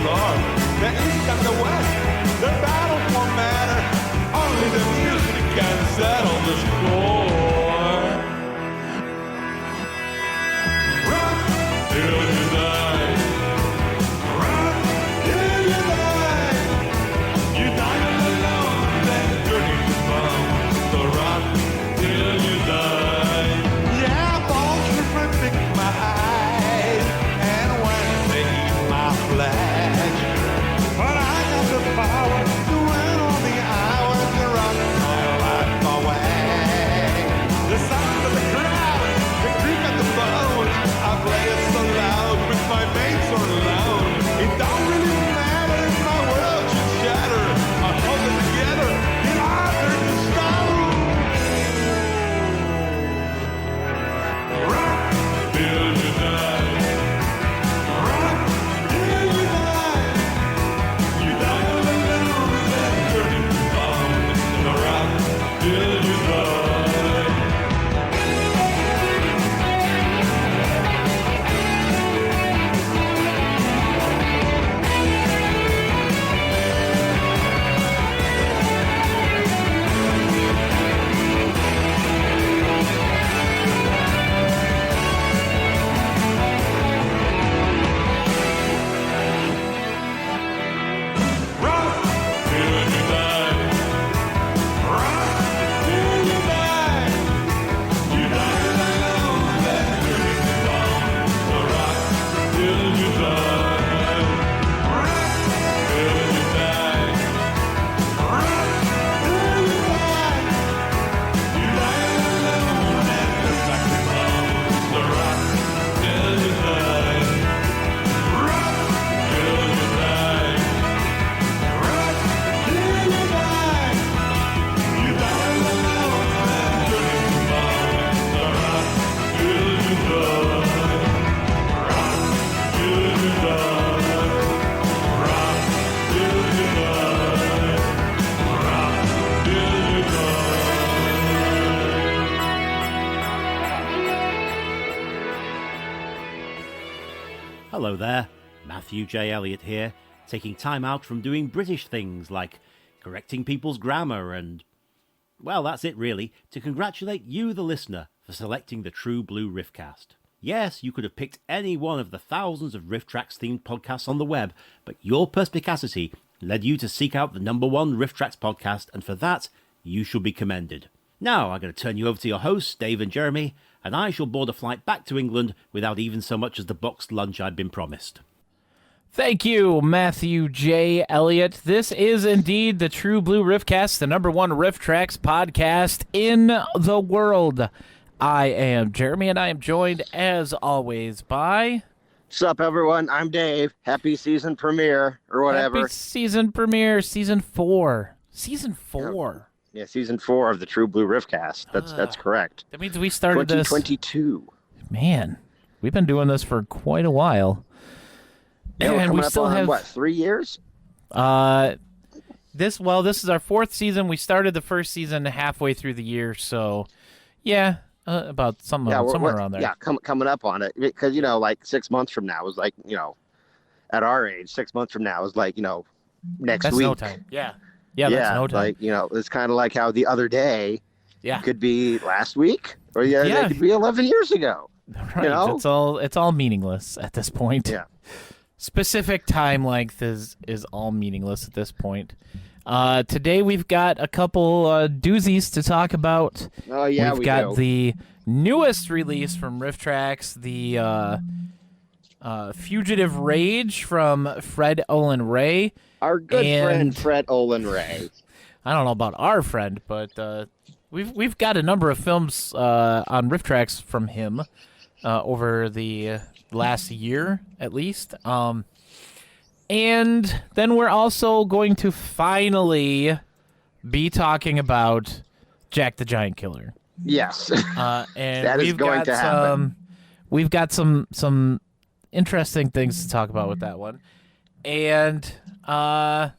Lord. The East and the West, their battles won't matter. Only the music can settle the score. Rock till you die. Rock till you die. You die alone, then turning to bone. So rock till you die. Yeah, bones reflecting my eyes, and when they eat my flesh, but I got the power to win all the hours to rock my life away. The sound of the crowd, the creak of the bones, I play it so loud with my mates or alone. It don't really matter if my world should shatter. I hold it together in honor to stone. Rock till you die. Rock till you die. You die alone, then turning to bone. So rock till you die. Rock till you die. Rock till you die. You die alone, then turning to bone. So rock till you die. Rock till you die. Rock till you die. You die alone, then turn back to bone. So rock till you die. Rock till you die. Rock till you die. You die alone, then turning to bone. So rock till you die. Rock till you die. Rock till you die. Rock till you die. Hello there, Matthew J. Elliott here, taking time out from doing British things like correcting people's grammar and, well, that's it really, to congratulate you, the listener, for selecting the True Blue Riffcast. Yes, you could have picked any one of the thousands of Riff Tracks themed podcasts on the web, but your perspicacity led you to seek out the #1 Riff Tracks podcast, and for that, you shall be commended. Now, I'm going to turn you over to your hosts, Dave and Jeremy, and I shall board a flight back to England without even so much as the boxed lunch I'd been promised. Thank you, Matthew J. Elliott. This is indeed the True Blue Riffcast, the #1 Riff Tracks podcast in the world. I am Jeremy, and I am joined, as always, by... What's up, everyone? I'm Dave. Happy season premiere, or whatever. Happy season premiere, season 4. Season 4. Yeah, season 4 of the True Blue Riffcast. That's correct. That means we started 2022. Man, we've been doing this for quite a while. Yeah, and we up still on, have... what, 3 years? This is our 4th season. We started the first season halfway through the year, so yeah, about somewhere around there. Yeah, coming up on it, because like 6 months from now is like at our age, 6 months from now is like next That's week. no time. Yeah, that's no time. Like it's kind of like how the other day Yeah. could be last week, or Yeah. it could be 11 years ago. Right. It's all meaningless at this point. Yeah. Specific time length is all meaningless at this point. Today we've got a couple doozies to talk about. Oh yeah, we've got the newest release from Riff Tracks, the Fugitive Rage from Fred Olen Ray. Our good friend Fred Olen Ray. I don't know about our friend, but we've got a number of films on Riff Tracks from him over the last year at least. And then we're also going to finally be talking about Jack the Giant Killer. Yes. And that is going to happen. We've got some interesting things to talk about with that one. And that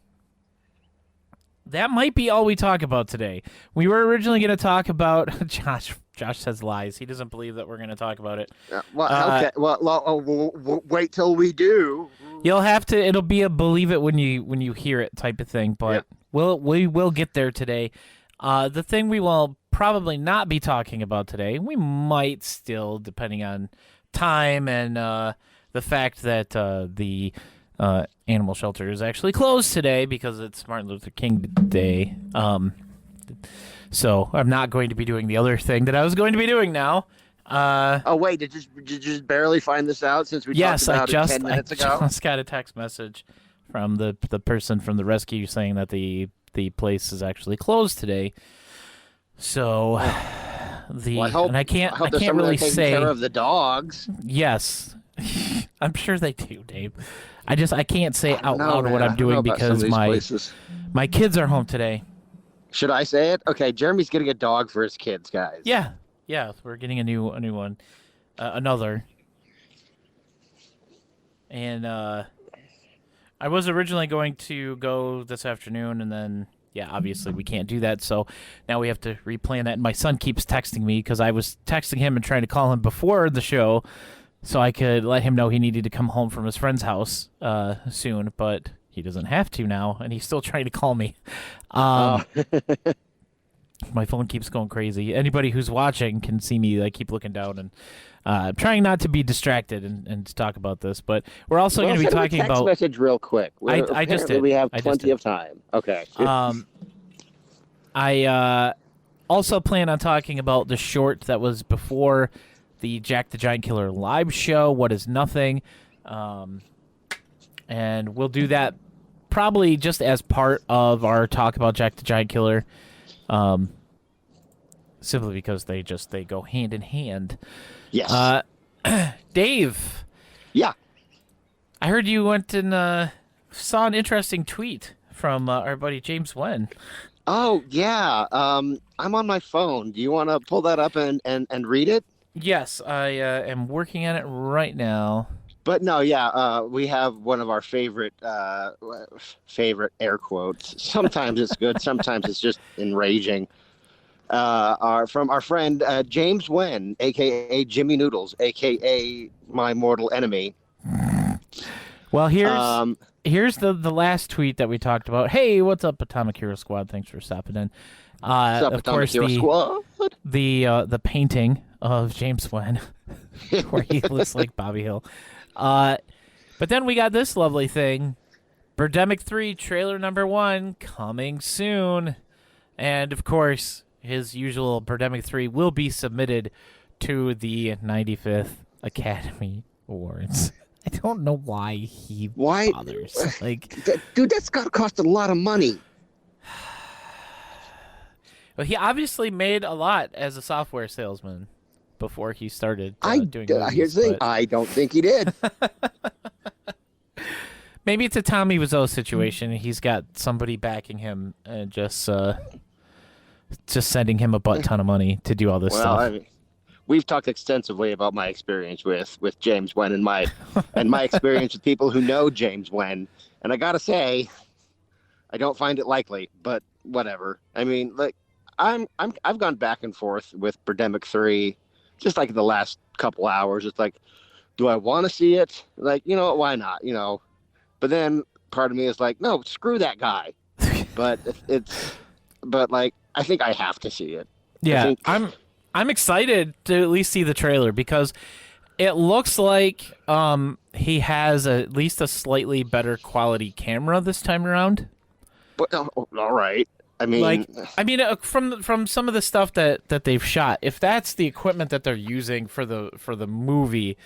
might be all we talk about today. We were originally going to talk about Josh says lies. He doesn't believe that we're going to talk about it. Okay. Well, wait till we do. You'll have to. It'll be a believe it when you hear it type of thing. But we will get there today. The thing we will probably not be talking about today. We might still, depending on time and the fact that the animal shelter is actually closed today because it's Martin Luther King Day. So I'm not going to be doing the other thing that I was going to be doing now. Oh wait, did you just barely find this out since we talked about it 10 minutes ago? I just got a text message from the person from the rescue saying that the place is actually closed today. So I can't really say care of the dogs. Yes. I'm sure they do, Dave. I can't say out loud what I'm doing because my kids are home today. Should I say it? Okay, Jeremy's getting a dog for his kids, guys. Yeah, we're getting a new one, another. And I was originally going to go this afternoon, and then obviously we can't do that. So now we have to replan that. And my son keeps texting me because I was texting him and trying to call him before the show, so I could let him know he needed to come home from his friend's house soon, but he doesn't have to now, and he's still trying to call me. My phone keeps going crazy. Anybody who's watching can see me. I keep looking down and trying not to be distracted and to talk about this. But we're also going to be talking about... text message real quick. I just did. We have plenty of time. Okay. I also plan on talking about the short that was before the Jack the Giant Killer live show, What is Nothing. And we'll do that probably just as part of our talk about Jack the Giant Killer, simply because they go hand in hand. Yes. Dave. Yeah. I heard you went and saw an interesting tweet from our buddy James Wen. Oh, yeah. I'm on my phone. Do you want to pull that up and read it? Yes, I am working on it right now. But no, we have one of our favorite air quotes. Sometimes it's good, sometimes it's just enraging. From our friend James Wen, a.k.a. Jimmy Noodles, a.k.a. my mortal enemy. Well, here's the last tweet that we talked about. Hey, what's up, Atomic Hero Squad? Thanks for stopping in. What's up, of Atomic course, Hero Squad? The painting of James Wen, where he looks like Bobby Hill. But then we got this lovely thing. Birdemic 3 trailer number 1 coming soon. And of course, his usual Birdemic 3 will be submitted to the 95th Academy Awards. I don't know why he bothers. Dude, that's got to cost a lot of money. Well, he obviously made a lot as a software salesman before he started doing movies. Here's the thing. I don't think he did. Maybe it's a Tommy Wiseau situation. He's got somebody backing him and just sending him a butt ton of money to do all this stuff. I mean, we've talked extensively about my experience with James Wen and my experience with people who know James Wen, and I gotta say, I don't find it likely. But whatever. I mean, like, I've gone back and forth with Birdemic 3. Just like the last couple hours, it's like, do I want to see it? Like, why not? But then part of me is like, no, screw that guy. But like, I think I have to see it. Yeah, I'm excited to at least see the trailer because it looks like he has at least a slightly better quality camera this time around. But all right. From some of the stuff that they've shot, if that's the equipment that they're using for the movie,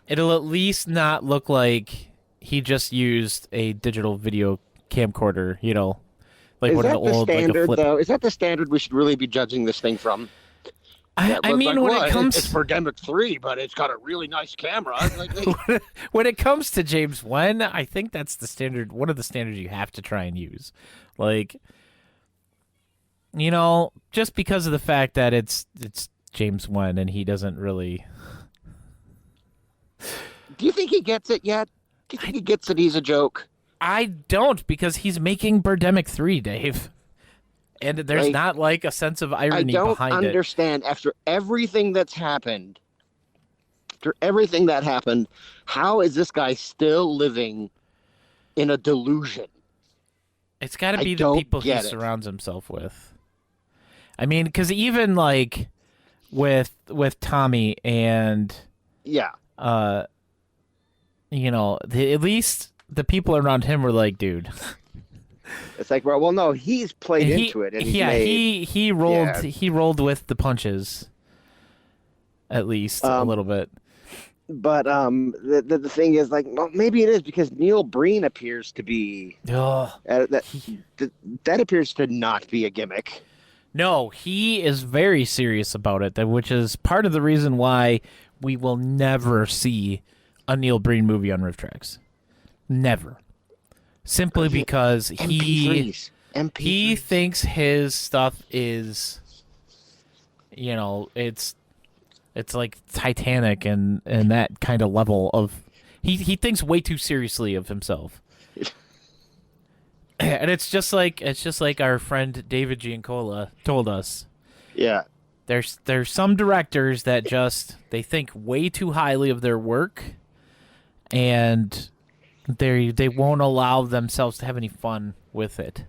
it'll at least not look like he just used a digital video camcorder, like is one of that the old standard, like though? Is that the standard we should really be judging this thing from? I mean, when it comes, it's Birdemic 3, but it's got a really nice camera. When it comes to James Wen, I think that's the standard. One of the standards you have to try and use, like. Just because of the fact that it's James Wen and he doesn't really... Do you think he gets it yet? Do you think he gets that he's a joke? I don't, because he's making Birdemic 3, Dave. And there's not, a sense of irony behind it. I don't understand. After everything that's happened, after everything that happened, how is this guy still living in a delusion? It's got to I be the don't people he get it. surrounds himself with. I mean, because even like with Tommy and Yeah. you know, at least the people around him were like, dude. It's like, well, no, he's played into it, and he's made, he rolled with the punches, at least a little bit. But the thing is, like, well, maybe it is because Neil Breen appears to be that appears to not be a gimmick. No, he is very serious about it, which is part of the reason why we will never see a Neil Breen movie on Riff Tracks. Never. Simply because he thinks his stuff is, you know, it's like Titanic and that kind of level of he thinks way too seriously of himself. And it's just like our friend David Giancola told us. Yeah. There's some directors that just they think way too highly of their work, and they won't allow themselves to have any fun with it.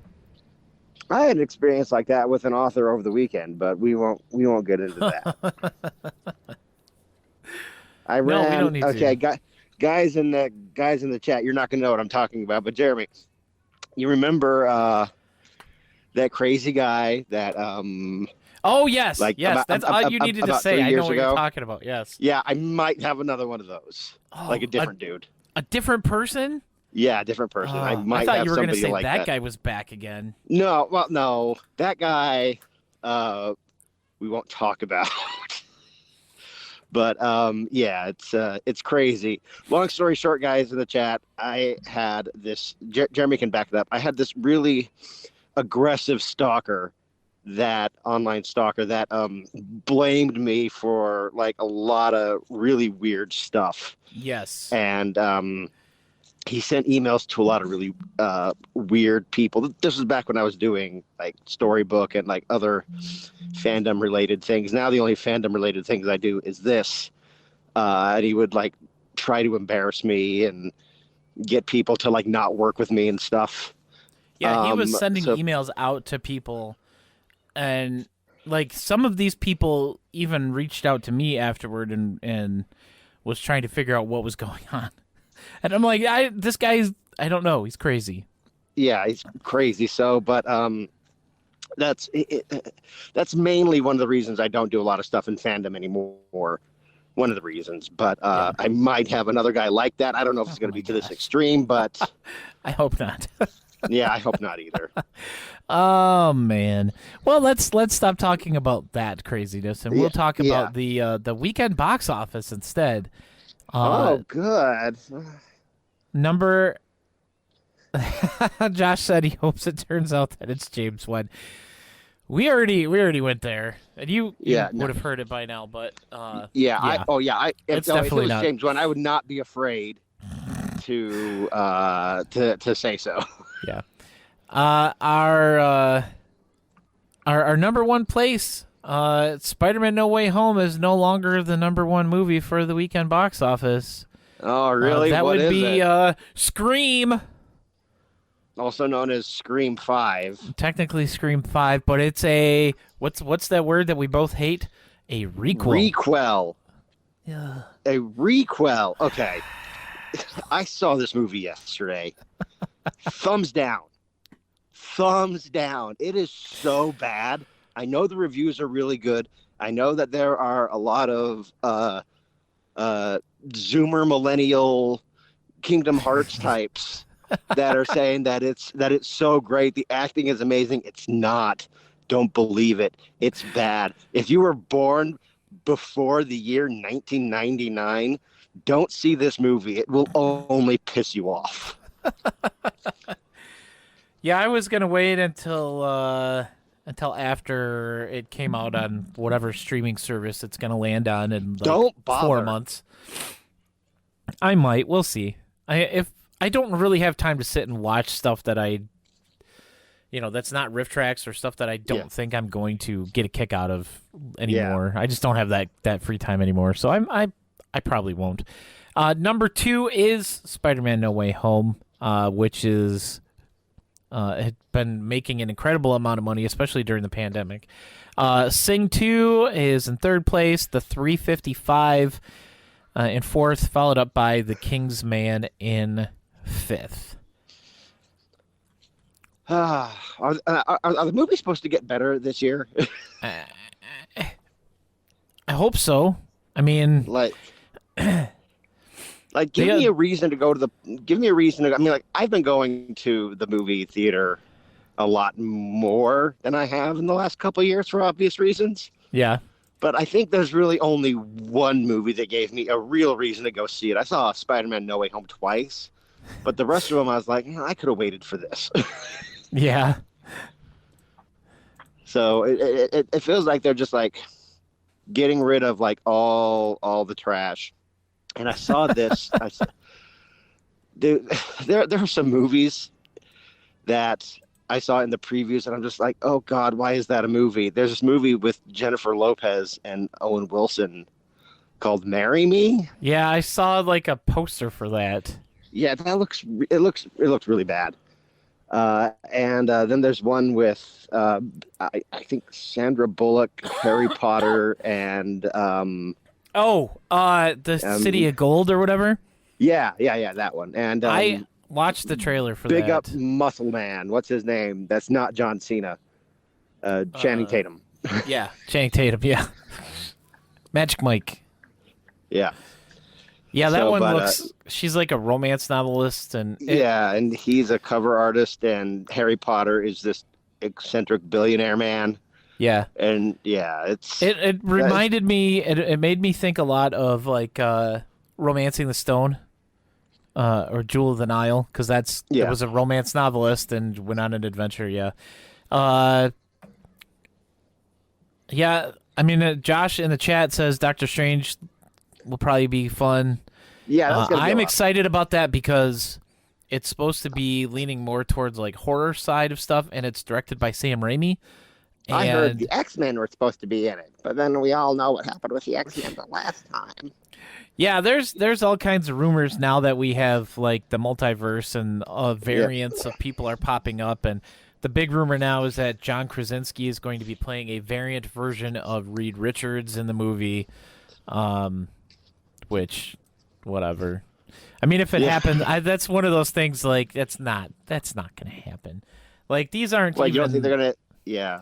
I had an experience like that with an author over the weekend, but we won't get into that. We don't need to. Guys in the chat, you're not going to know what I'm talking about, but Jeremy, you remember that crazy guy that Oh yes, like yes, that's all you needed to say. I know what you're talking about. Yes. Yeah, I might have another one of those. Like a different dude. A different person? Yeah, a different person. I might thought have you were somebody say like that guy was back again. No, well, no, that guy we won't talk about. But yeah, it's crazy. Long story short, guys in the chat, I had this. Jeremy can back it up. I had this really aggressive online stalker that blamed me for like a lot of really weird stuff. Yes. And he sent emails to a lot of really weird people. This was back when I was doing like Storybook and like other fandom related things. Now the only fandom related things I do is this. And he would like try to embarrass me and get people to like not work with me and stuff. Yeah, he was sending emails out to people, and like some of these people even reached out to me afterward and was trying to figure out what was going on. And I'm like, this guy's, I don't know, he's crazy. Yeah, he's crazy. So, but that's mainly one of the reasons I don't do a lot of stuff in fandom anymore. One of the reasons, but I might have another guy like that. I don't know if it's going to be to this extreme, but I hope not. Yeah, I hope not either. Oh man. Well, let's stop talking about that craziness, and we'll talk about the weekend box office instead. Good. Josh said he hopes it turns out that it's James Wan. We already went there, and you would have heard it by now, but If it's it definitely was not James Wan, I would not be afraid to say so. Yeah. Our number one place, Spider-Man No Way Home, is no longer the number one movie for the weekend box office. Oh, really? That what would is be it? Scream. Also known as Scream 5. Technically Scream 5, but it's a what's that word that we both hate? A requel. Requel. Yeah. A requel. Okay. I saw this movie yesterday. Thumbs down. Thumbs down. It is so bad. I know the reviews are really good. I know that there are a lot of Zoomer millennial Kingdom Hearts types that are saying that it's so great. The acting is amazing. It's not. Don't believe it. It's bad. If you were born before the year 1999, don't see this movie. It will only piss you off. Yeah, I was gonna wait until after it came out on whatever streaming service it's gonna land on in like Don't bother. 4 months. I might. We'll see. If I don't really have time to sit and watch stuff that that's not riff tracks or stuff that I don't think I'm going to get a kick out of anymore. I just don't have that free time anymore. So I I probably won't. Number 2 is Spider-Man No Way Home, which is had been making an incredible amount of money, especially during the pandemic. Sing 2 is in 3rd place, The 355 in 4th, followed up by The King's Man in 5th. Are the movies supposed to get better this year? I hope so. I mean, Like, give me a reason to go to give me a reason to, I mean, like, I've been going to the movie theater a lot more than I have in the last couple of years for obvious reasons. yeah. But I think there's really only one movie that gave me a real reason to go see it. I saw Spider-Man No Way Home twice, but the rest of them I was like, I could have waited for this. Yeah. So it feels like they're just like getting rid of like all the trash. And I saw this. Dude, there are some movies that I saw in the previews, and I'm just like, oh God, why is that a movie? There's this movie with Jennifer Lopez and Owen Wilson called "Marry Me." Yeah, I saw like a poster for that. Yeah, it looks really bad. And then there's one with I think Sandra Bullock, Harry Potter, and the City of Gold or whatever. yeah, that one. And I watched the trailer for Big that. Up Muscle Man. What's his name? That's not John Cena. Channing Tatum. Yeah, Channing Tatum. Yeah, Magic Mike. Yeah. Yeah, that So, one but, looks. She's like a romance novelist, and Yeah, and he's a cover artist, and Harry Potter is this eccentric billionaire man. yeah. And yeah, It reminded me. It made me think a lot of like Romancing the Stone, or Jewel of the Nile, because it Yeah. was a romance novelist and went on an adventure. Yeah. Yeah. I mean, Josh in the chat says Doctor Strange will probably be fun. yeah. That's gonna be a I'm lot. excited about that because it's supposed to be leaning more towards like horror side of stuff, and it's directed by Sam Raimi. And I heard the X-Men were supposed to be in it, but then we all know what happened with the X-Men the last time. yeah, there's all kinds of rumors now that we have like the multiverse and variants of people are popping up, and the big rumor now is that John Krasinski is going to be playing a variant version of Reed Richards in the movie, which, whatever. I mean, if it happens, that's one of those things. Like that's not going to happen. Like these aren't. Like, even, you don't think they're gonna? Yeah.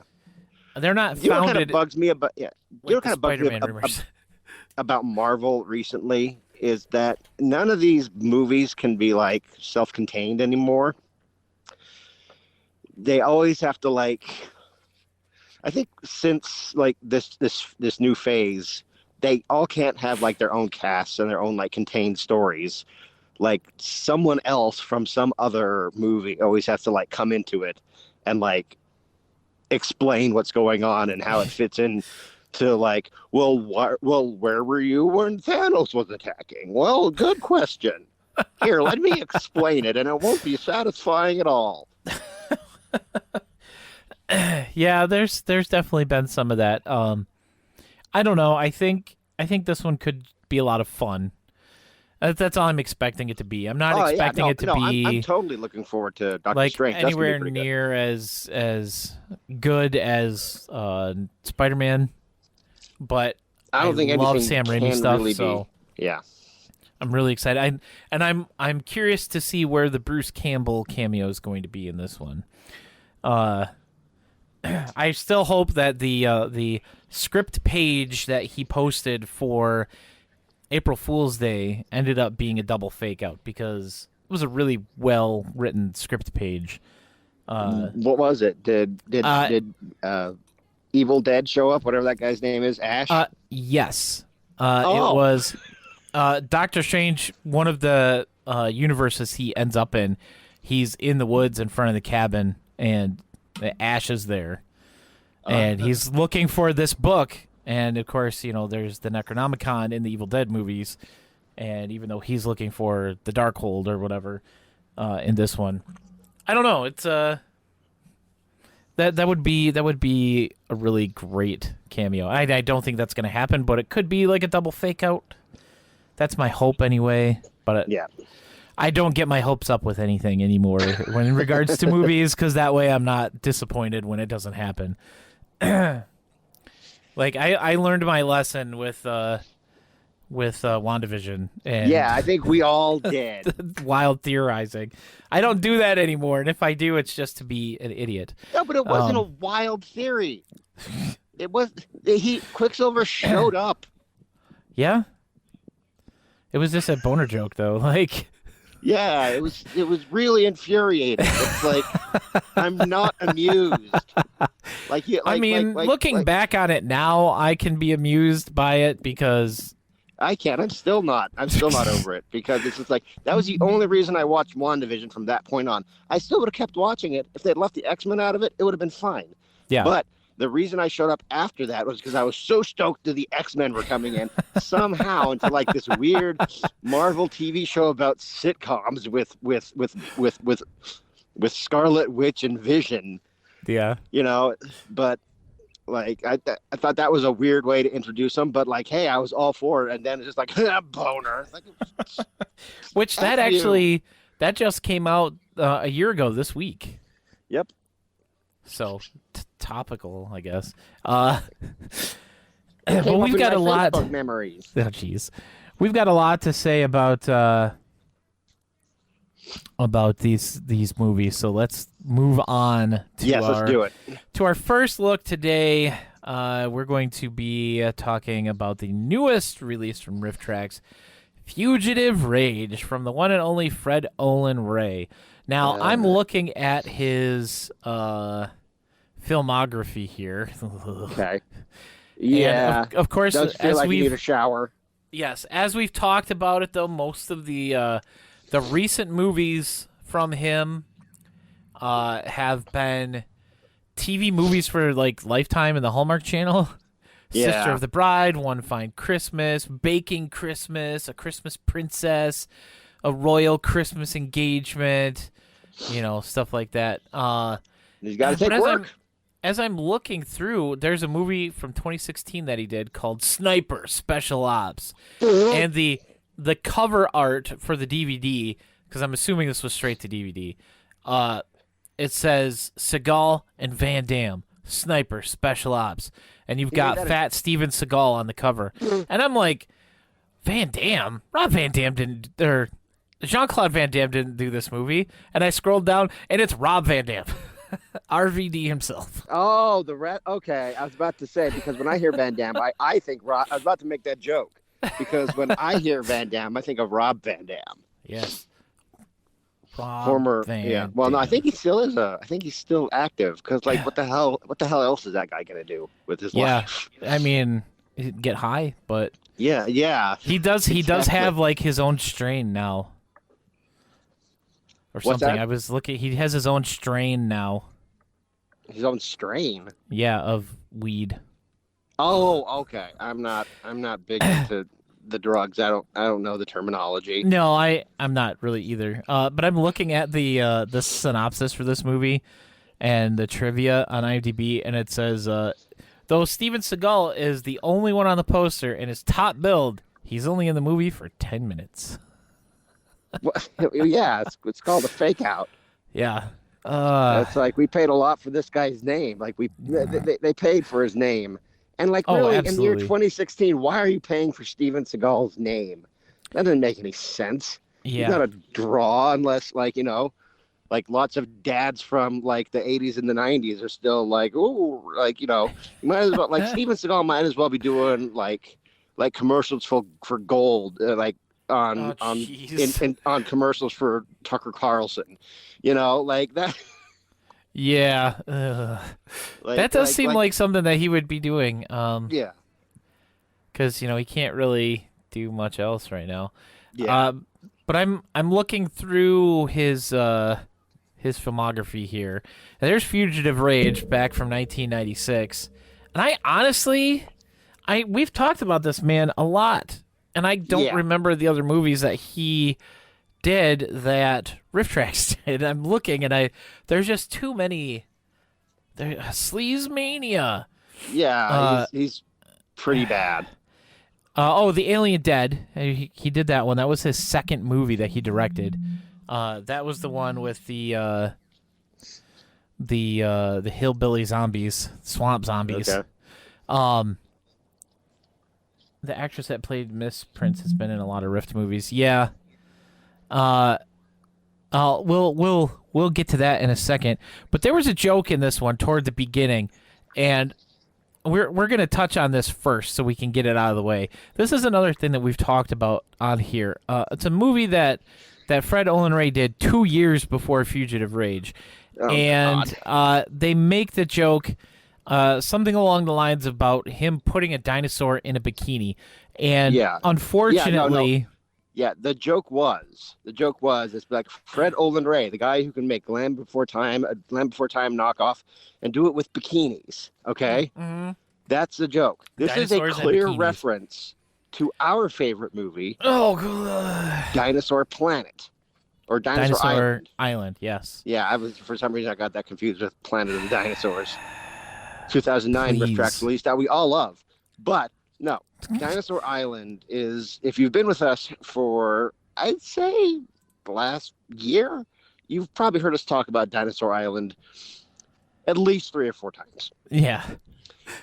They're not You know what kind founded. of bugs me about? Yeah. You know what like kind the of bugs me Spider-Man rumors. about Marvel recently is that none of these movies can be like self-contained anymore. They always have to like. I think since like this new phase, they all can't have like their own casts and their own like contained stories. Like someone else from some other movie always has to like come into it and like explain what's going on and how it fits in to like, well, where were you when Thanos was attacking? Well, good question. Here, let me explain it, and it won't be satisfying at all. Yeah, there's definitely been some of that. I don't know. I think this one could be a lot of fun. That's all I'm expecting it to be. I'm not expecting it to be. I'm totally looking forward to Doctor like Strange. That's gonna be anywhere pretty good. near as good as Spider-Man, but I don't think love anything Sam Raimi can stuff. really So be. Yeah. I'm really excited. I'm curious to see where the Bruce Campbell cameo is going to be in this one. I still hope that the script page that he posted for April Fool's Day ended up being a double fake out, because it was a really well written script page. What was it? Did Evil Dead show up? Whatever that guy's name is, Ash. Yes. Oh. It was Doctor Strange. One of the universes he ends up in, he's in the woods in front of the cabin, and Ash is there, and he's looking for this book. And of course, there's the Necronomicon in the Evil Dead movies, and even though he's looking for the Darkhold or whatever in this one, I don't know. It's that would be a really great cameo. I don't think that's going to happen, but it could be like a double fake out. That's my hope anyway. But Yeah. I don't get my hopes up with anything anymore when in regards to movies, because that way I'm not disappointed when it doesn't happen. Like I learned my lesson with WandaVision and Yeah, I think we all did. wild theorizing. I don't do that anymore, and if I do, it's just to be an idiot. No, but it wasn't a wild theory. It was Quicksilver showed up. Yeah, it was just a boner joke, though. Like, Yeah, it was really infuriating. It's like I'm not amused. Looking back on it now, I can be amused by it because I can't. I'm still not over it because it's just like that was the only reason I watched WandaVision from that point on. I still would have kept watching it if they'd left the X-Men out of it. It would have been fine. yeah, But the reason I showed up after that was because I was so stoked that the X-Men were coming in somehow into like this weird Marvel TV show about sitcoms with Scarlet Witch and Vision. yeah. You know, but like I thought that was a weird way to introduce them. But like, hey, I was all for it, and then it's just like boner. It's like, Which that F you. actually that just came out a year ago this week. Yep. So topical, I guess. Came But up we've in got my a lot. Facebook memories. Oh, jeez. We've got a lot to say about these movies, so let's move on to Yes, let's do it. to our first look today. We're going to be talking about the newest release from Riff Tracks, Fugitive Rage, from the one and only Fred Olen Ray. Now, I'm looking at his filmography here. Okay. And Yeah. of course, Does feel as like you we've need a shower. Yes, as we've talked about it, though, most of the recent movies from him have been TV movies for like Lifetime and the Hallmark Channel. Yeah. Sister of the Bride, One Fine Christmas, Baking Christmas, A Christmas Princess, A Royal Christmas Engagement, stuff like that. He's got to take but work. As I'm looking through, there's a movie from 2016 that he did called Sniper Special Ops. And the cover art for the DVD, because I'm assuming this was straight to DVD, it says Seagal and Van Damme, Sniper Special Ops. And you've got fat Steven Seagal on the cover. And I'm like, Van Damme? Rob Van Dam didn't, or Jean-Claude Van Damme didn't do this movie. And I scrolled down, and it's Rob Van Dam. RVD himself. Oh, okay. I was about to say, because when I hear Van Damme, I think Rob. I was about to make that joke. Because when I hear Van Damme, I think of Rob Van Dam. Yes. Rob Former, Van yeah. Well, no, I Dam. think he still is. I think he's still active. Because, like, what the hell else is that guy gonna do with his life? I mean, he'd get high, but Yeah. he does. He does Exactly. have like his own strain now, or What's something. that? I was looking. He has his own strain now. His own strain. Yeah, of weed. Oh, okay. I'm not big into the drugs. I don't know the terminology. No, I'm not really either. But I'm looking at the synopsis for this movie and the trivia on IMDb, and it says, though Steven Seagal is the only one on the poster and is top billed, he's only in the movie for 10 minutes. Yeah, it's called a fake out. Yeah. It's like we paid a lot for this guy's name. Like they paid for his name. And like really in the year absolutely. 2016, why are you paying for Steven Seagal's name? That doesn't make any sense. Yeah. You gotta draw unless like lots of dads from like the 80s and the 90s are still like, ooh, like, you might as well like Steven Seagal might as well be doing like commercials for gold, like on on commercials for Tucker Carlson, like that. Yeah. Like, that does seem like something that he would be doing. Yeah. Because he can't really do much else right now. Yeah. But I'm looking through his filmography here. And there's Fugitive Rage back from 1996, and I honestly, we've talked about this man a lot, and I don't remember the other movies that he did that Riff Tracks did. I'm looking, and there's just too many. Sleaze Mania. Yeah, he's pretty bad. The Alien Dead. He did that one. That was his second movie that he directed. That was the one with the hillbilly zombies, swamp zombies. Okay. The actress that played Miss Prince has been in a lot of Rift movies. Yeah. We'll get to that in a second. But there was a joke in this one toward the beginning, and we're going to touch on this first so we can get it out of the way. This is another thing that we've talked about on here. It's a movie that Fred Olen Ray did 2 years before Fugitive Rage. Oh, and they make the joke something along the lines about him putting a dinosaur in a bikini. And unfortunately... Yeah, the joke was it's like Fred Olen Ray, the guy who can make Land Before Time, a Land Before Time knockoff, and do it with bikinis. Okay, That's the joke. This Dinosaurs is a clear and bikinis. reference to our favorite movie, Oh, God. Dinosaur Planet, or Dinosaur Island. Yes. Yeah, for some reason I got that confused with Planet of the Dinosaurs. 2009 Rift Please. Tracks release that we all love, but no. Dinosaur Island is, if you've been with us for, I'd say, the last year, you've probably heard us talk about Dinosaur Island at least 3 or 4 times. Yeah.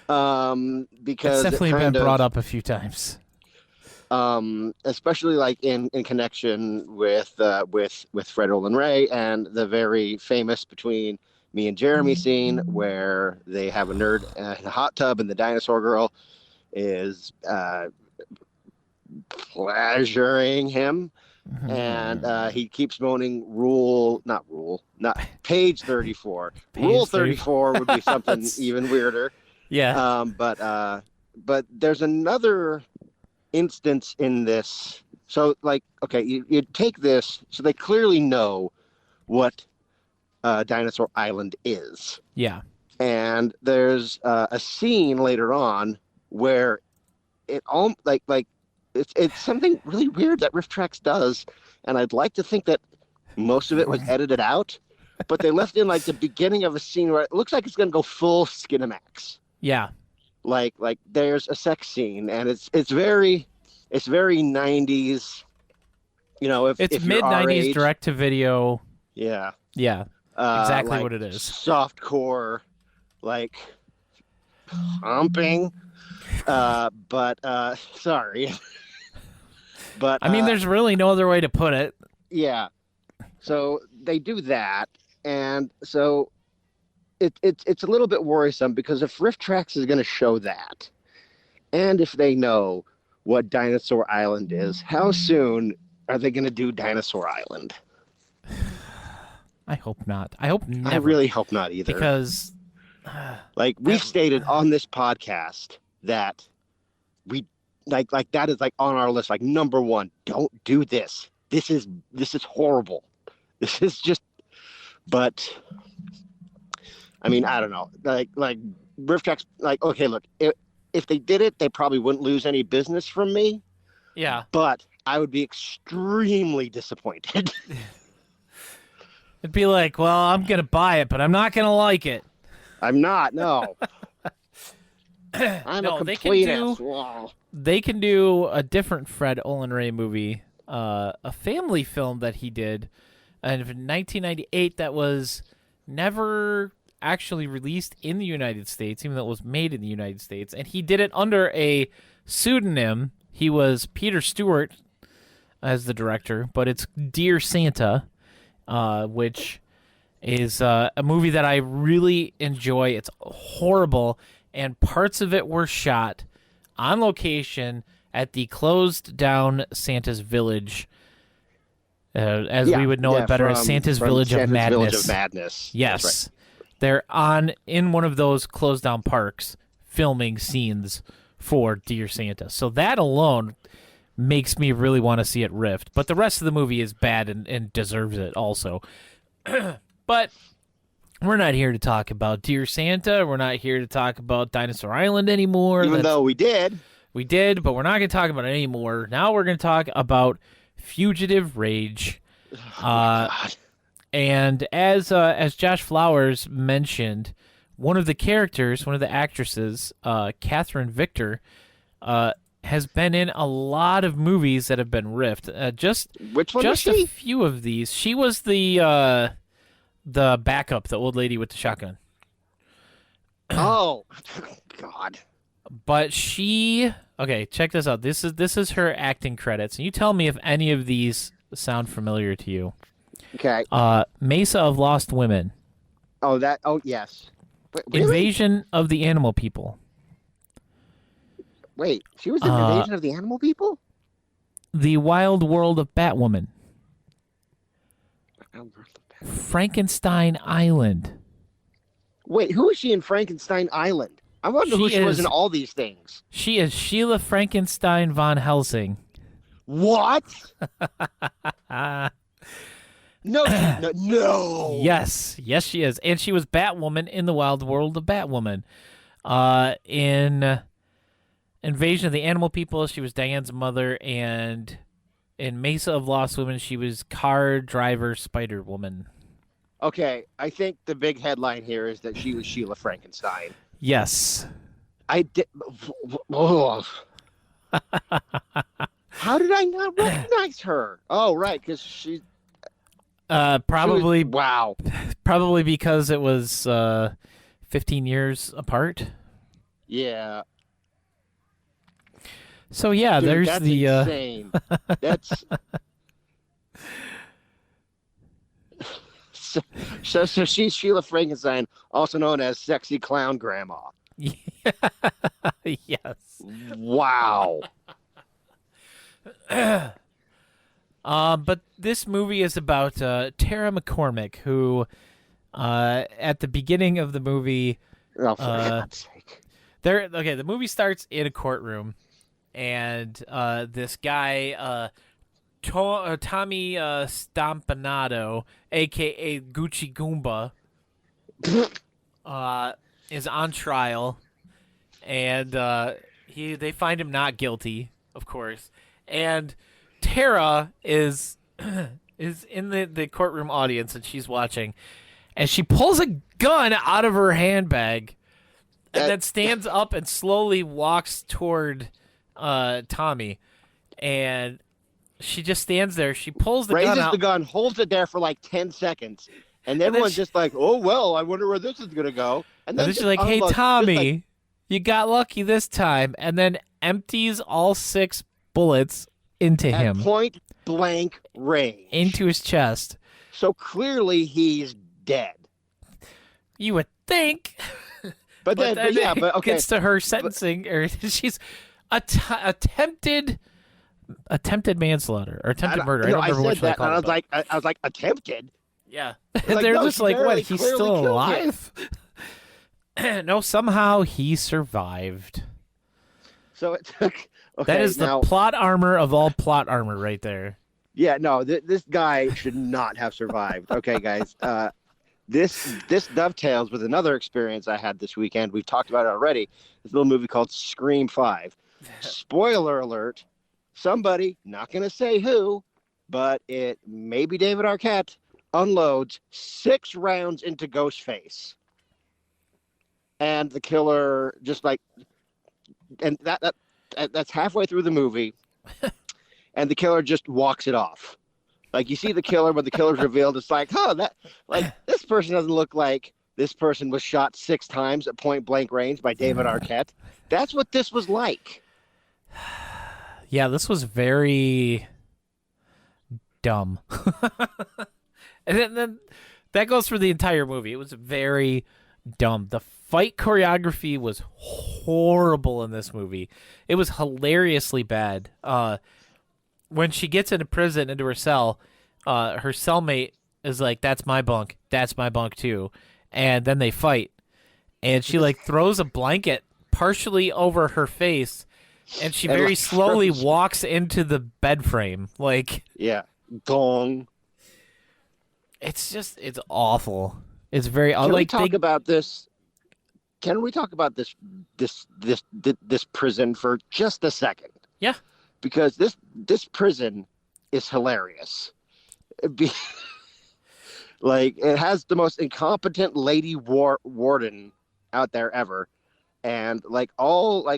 Because It's definitely been brought up a few times. Especially like in connection with Fred Olen Ray and the very famous Between Me and Jeremy scene where they have a nerd in a hot tub and the dinosaur girl is pleasuring him, and he keeps moaning not page 34. Rule 34 would be something even weirder. Yeah. But there's another instance in this. So like, okay, you take this, so they clearly know what Dinosaur Island is. Yeah. And there's a scene later on where it all it's something really weird that Rift Tracks does, and I'd like to think that most of it was edited out, but they left in like the beginning of a scene where it looks like it's going to go full Skinamax. Yeah. Like there's a sex scene, and it's very 90s. You know, if It's you're mid our 90s age, direct to video. Yeah. Yeah. Exactly like what it is. Softcore, like humping. But sorry. But I mean, there's really no other way to put it. yeah. So they do that, and so it's a little bit worrisome because if Rift Tracks is going to show that, and if they know what Dinosaur Island is, how soon are they going to do Dinosaur Island? I hope not. I hope never. I really hope not either. Because like we've stated on this podcast that we like that is like on our list, like number 1, don't do this. This is horrible. This is just, but I mean, I don't know. Like Rift Tracks, like, okay, look, if they did it, they probably wouldn't lose any business from me, yeah, but I would be extremely disappointed. it'd be like, well, I'm gonna buy it, but I'm not gonna like it. I'm not, no. I'm No, a they complete can do- asshole. They can do a different Fred Olen Ray movie, a family film that he did, and in 1998 that was never actually released in the United States, even though it was made in the United States, and he did it under a pseudonym. He was Peter Stewart as the director, but it's Dear Santa, which is a movie that I really enjoy. It's horrible, and parts of it were shot on location at the closed down Santa's Village, as we would know it better as Santa's Village of Madness. Village of Madness. Yes. That's right. They're in one of those closed down parks filming scenes for Dear Santa. So that alone makes me really want to see it Rift. But the rest of the movie is bad and deserves it also. But we're not here to talk about Dear Santa. We're not here to talk about Dinosaur Island anymore. Even though we did. We did, but we're not going to talk about it anymore. Now we're going to talk about Fugitive Rage. God. And as Josh Flowers mentioned, one of the characters, one of the actresses, Catherine Victor, has been in a lot of movies that have been riffed. Which one just was she? a few of these. She was the backup, the old lady with the shotgun. Oh, God. But okay, check this out. This is her acting credits, and you tell me if any of these sound familiar to you. Okay. Mesa of Lost Women. Oh, yes. Wait, really? Invasion of the Animal People. Wait, she was in Invasion of the Animal People? The Wild World of Batwoman. Frankenstein Island. Wait, who is she in Frankenstein Island? I wonder who she was in all these things. She is Sheila Frankenstein von Helsing. What? No. Yes, she is. And she was Batwoman in The Wild World of Batwoman. In Invasion of the Animal People, she was Diane's mother, and in Mesa of Lost Women, she was car driver Spider Woman. Okay, I think the big headline here is that she was Sheila Frankenstein. Yes. I did. Oh. How did I not recognize her? Oh, right, because she. Probably. Wow. Probably because it was 15 years apart. Yeah. So yeah, Dude, there's that's the. Insane. That's. So she's Sheila Frankenstein, also known as Sexy Clown Grandma. Yes. Wow. But this movie is about Tara McCormick, who, at the beginning of the movie, Oh, for God's sake. the movie starts in a courtroom, and this guy, Tommy Stompanato, a.k.a. Gucci Goomba, is on trial, and they find him not guilty, of course, and Tara is in the courtroom audience, and she's watching, and she pulls a gun out of her handbag, and then stands up and slowly walks toward Tommy, and she just stands there. She pulls the gun out. Raises the gun, holds it there for like 10 seconds, and everyone's just like, oh, well, I wonder where this is going to go. And then she's like, hey, Tommy, you got lucky this time, and then empties all 6 bullets into him. At point blank range. Into his chest. So clearly he's dead. You would think. But then okay. Gets to her sentencing, or she's attempted manslaughter or attempted murder. I don't remember which one. I was like, attempted. Yeah, like, they're no, just like, what? He's still killed alive? No, somehow he survived. So it took. Okay, that is the plot armor of all plot armor, right there. Yeah, no, this guy should not have survived. Okay, guys, this dovetails with another experience I had this weekend. We've talked about it already. This little movie called Scream 5. Spoiler alert. Somebody, not going to say who, but it may be David Arquette, unloads 6 rounds into Ghostface. And the killer just like, and that's halfway through the movie, and the killer just walks it off. Like, you see the killer, when the killer's revealed, it's like, this person doesn't look like this person was shot 6 times at point blank range by David Arquette. That's what this was like. Yeah, this was very dumb. And then that goes for the entire movie. It was very dumb. The fight choreography was horrible in this movie. It was hilariously bad. When she gets into prison, into her cell, her cellmate is like, that's my bunk too. And then they fight. And she like throws a blanket partially over her face, and she very slowly walks into the bed frame. Like, yeah, gong. It's awful. It's very Can we talk about this? Can we talk about this prison for just a second? Yeah. Because this prison is hilarious. Like, it has the most incompetent lady warden out there ever, and all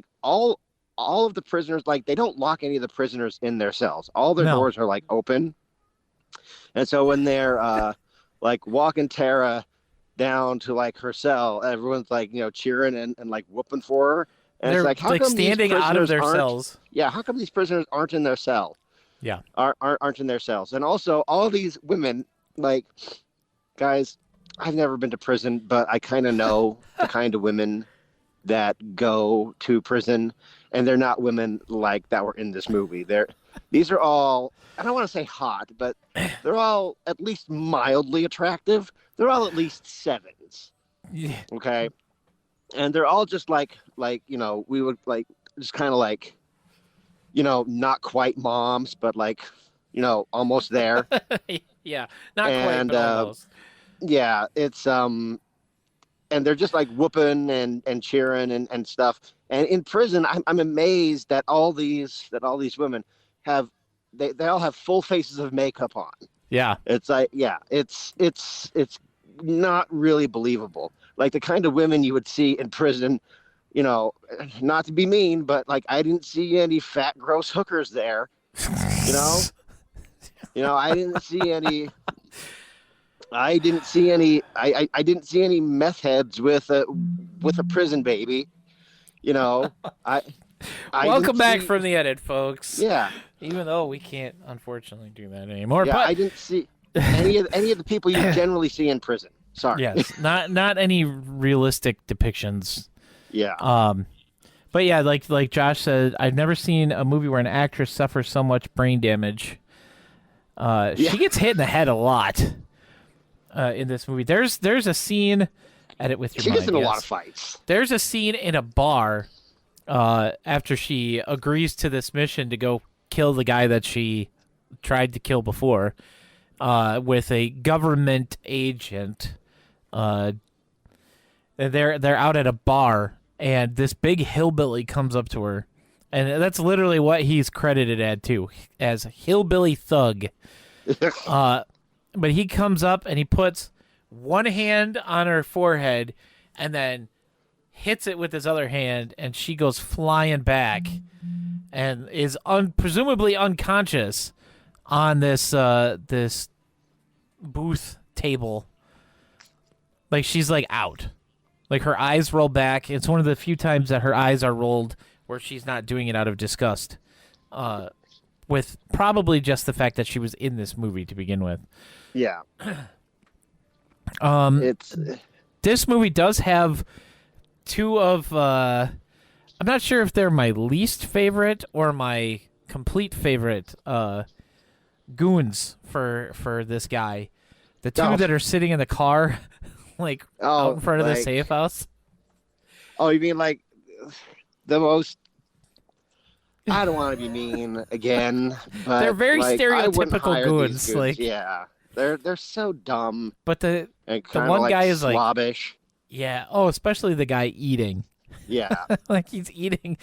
all of the prisoners, like, they don't lock any of the prisoners in their cells. All their doors are like open. And so when they're like walking Tara down to like her cell, everyone's like, cheering and like whooping for her. And They're it's like, how like come standing these out of prisoners their aren't- cells. Yeah, how come these prisoners aren't in their cell? Yeah. Aren't in their cells. And also all these women, like, guys, I've never been to prison, but I kind of know the kind of women that go to prison, and they're not women like that were in this movie. These are all, I don't want to say hot, but they're all at least mildly attractive. They're all at least 7s. Yeah. Okay. And they're all just like, we would like, just kind of like, not quite moms, but like, almost there. Yeah, not quite, but almost. Yeah, it's and they're just like whooping and cheering and stuff. And in prison, I'm amazed that all these women have they all have full faces of makeup on. Yeah, it's like it's not really believable. Like the kind of women you would see in prison. Not to be mean, but like I didn't see any fat, gross hookers there. I didn't see any. I didn't see any meth heads with a prison baby. I welcome back from the edit, folks. Yeah. Even though we can't unfortunately do that anymore. Yeah, but I didn't see any of the people you generally see in prison. Sorry. Yes, not any realistic depictions. Yeah. But yeah, like Josh said, I've never seen a movie where an actress suffers so much brain damage. She gets hit in the head a lot. In this movie, there's a scene. Edit with your She mind. gets in a lot of fights. There's a scene in a bar after she agrees to this mission to go kill the guy that she tried to kill before with a government agent. And they're out at a bar, and this big hillbilly comes up to her, and that's literally what he's credited as hillbilly thug. But he comes up and he puts one hand on her forehead and then hits it with his other hand, and she goes flying back and is presumably unconscious on this this booth table. Like she's like out. Like her eyes roll back. It's one of the few times that her eyes are rolled where she's not doing it out of disgust. With probably just the fact that she was in this movie to begin with. Yeah. This movie does have two of I'm not sure if they're my least favorite or my complete favorite goons for this guy. The two that are sitting in the car like out in front of the safe house. Oh, you mean like the most I don't want to be mean again, but they're very stereotypical goons. Like yeah. They're so dumb. But the one guy is like slobbish. Yeah. Oh, especially the guy eating. Yeah. Like he's eating.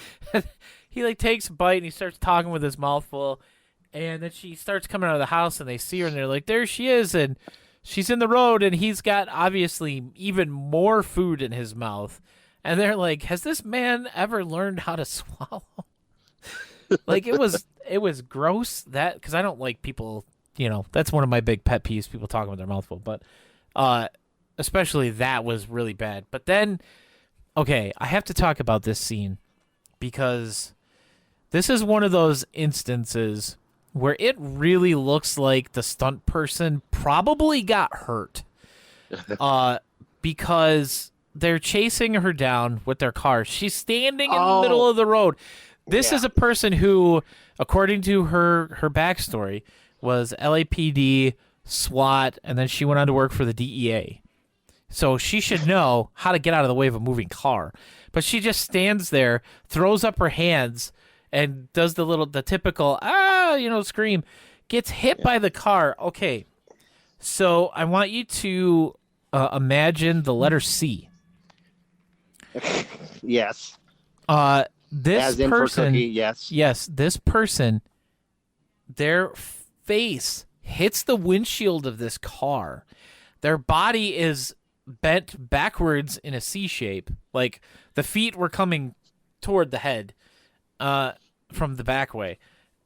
He like takes a bite and he starts talking with his mouth full, and then she starts coming out of the house and they see her and they're like, there she is, and she's in the road and he's got obviously even more food in his mouth, and they're like, has this man ever learned how to swallow? Like it was gross that because I don't like people. That's one of my big pet peeves, people talking with their mouth full. But especially that was really bad. But then, okay, I have to talk about this scene because this is one of those instances where it really looks like the stunt person probably got hurt. Because they're chasing her down with their car. She's standing in the middle of the road. This is a person who, according to her backstory, was LAPD, SWAT, and then she went on to work for the DEA. So she should know how to get out of the way of a moving car. But she just stands there, throws up her hands, and does the typical, scream. Gets hit by the car. Okay, so I want you to imagine the letter C. Yes. This As in person, for cookie, yes. Yes, this person, their face hits the windshield of this car. Their body is bent backwards in a C shape. Like the feet were coming toward the head. from the back way,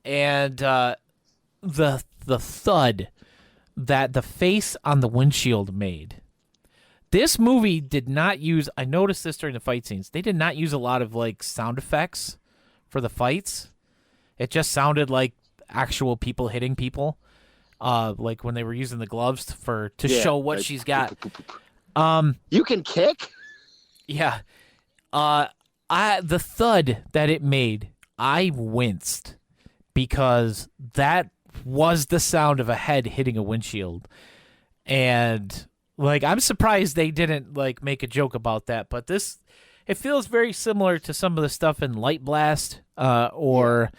and the thud that the face on the windshield made. This movie did not use. I noticed this during the fight scenes. They did not use a lot of like sound effects for the fights. It just sounded like actual people hitting people, like when they were using the gloves to show what she's got. You can kick? Yeah. The thud that it made, I winced because that was the sound of a head hitting a windshield. And like, I'm surprised they didn't like make a joke about that, but it feels very similar to some of the stuff in Light Blast, or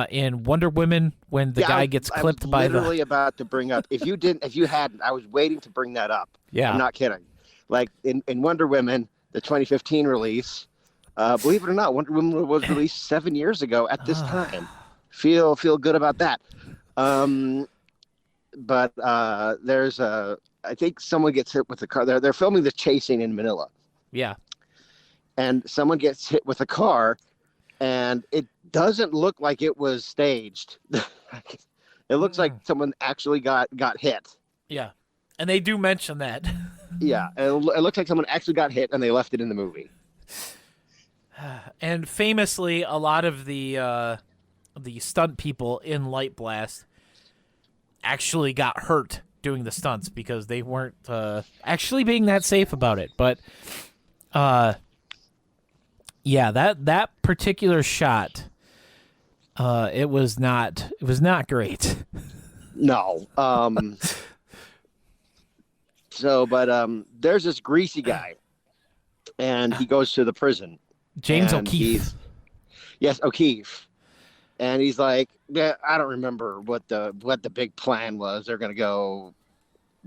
in Wonder Woman when the guy gets clipped by the. I was literally about to bring up. If you hadn't, I was waiting to bring that up. Yeah. I'm not kidding. Like in Wonder Woman, the 2015 release, believe it or not, Wonder Woman was released 7 years ago at this time. Feel good about that. But there's I think someone gets hit with a car. They're filming the chasing in Manila. Yeah. And someone gets hit with a car, and it doesn't look like it was staged. It looks like someone actually got hit. Yeah. And they do mention that. Yeah, it looks like someone actually got hit, and they left it in the movie. And famously, a lot of the stunt people in Light Blast actually got hurt doing the stunts because they weren't actually being that safe about it. But yeah, that particular shot, it was not great. No. There's this greasy guy, and he goes to the prison. James O'Keefe. Yes, O'Keefe. And he's like, yeah, I don't remember what the big plan was. They're going to go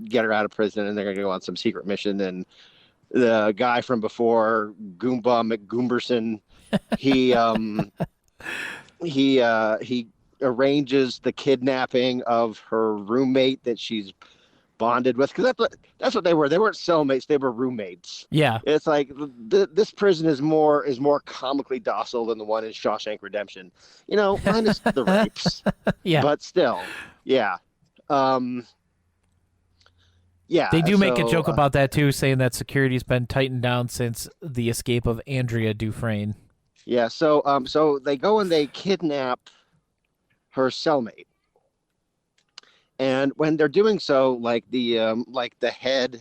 get her out of prison, and they're going to go on some secret mission. And the guy from before, Goomba McGoomberson, he arranges the kidnapping of her roommate that she's bonded with, because that's what they were. They weren't cellmates; they were roommates. Yeah, it's like this prison is more comically docile than the one in Shawshank Redemption. Minus the rapes. Yeah, but still, yeah. Yeah, they do make a joke about that too, saying that security's been tightened down since the escape of Andrea Dufresne. Yeah, so they go and they kidnap her cellmate, and when they're doing so, like the head,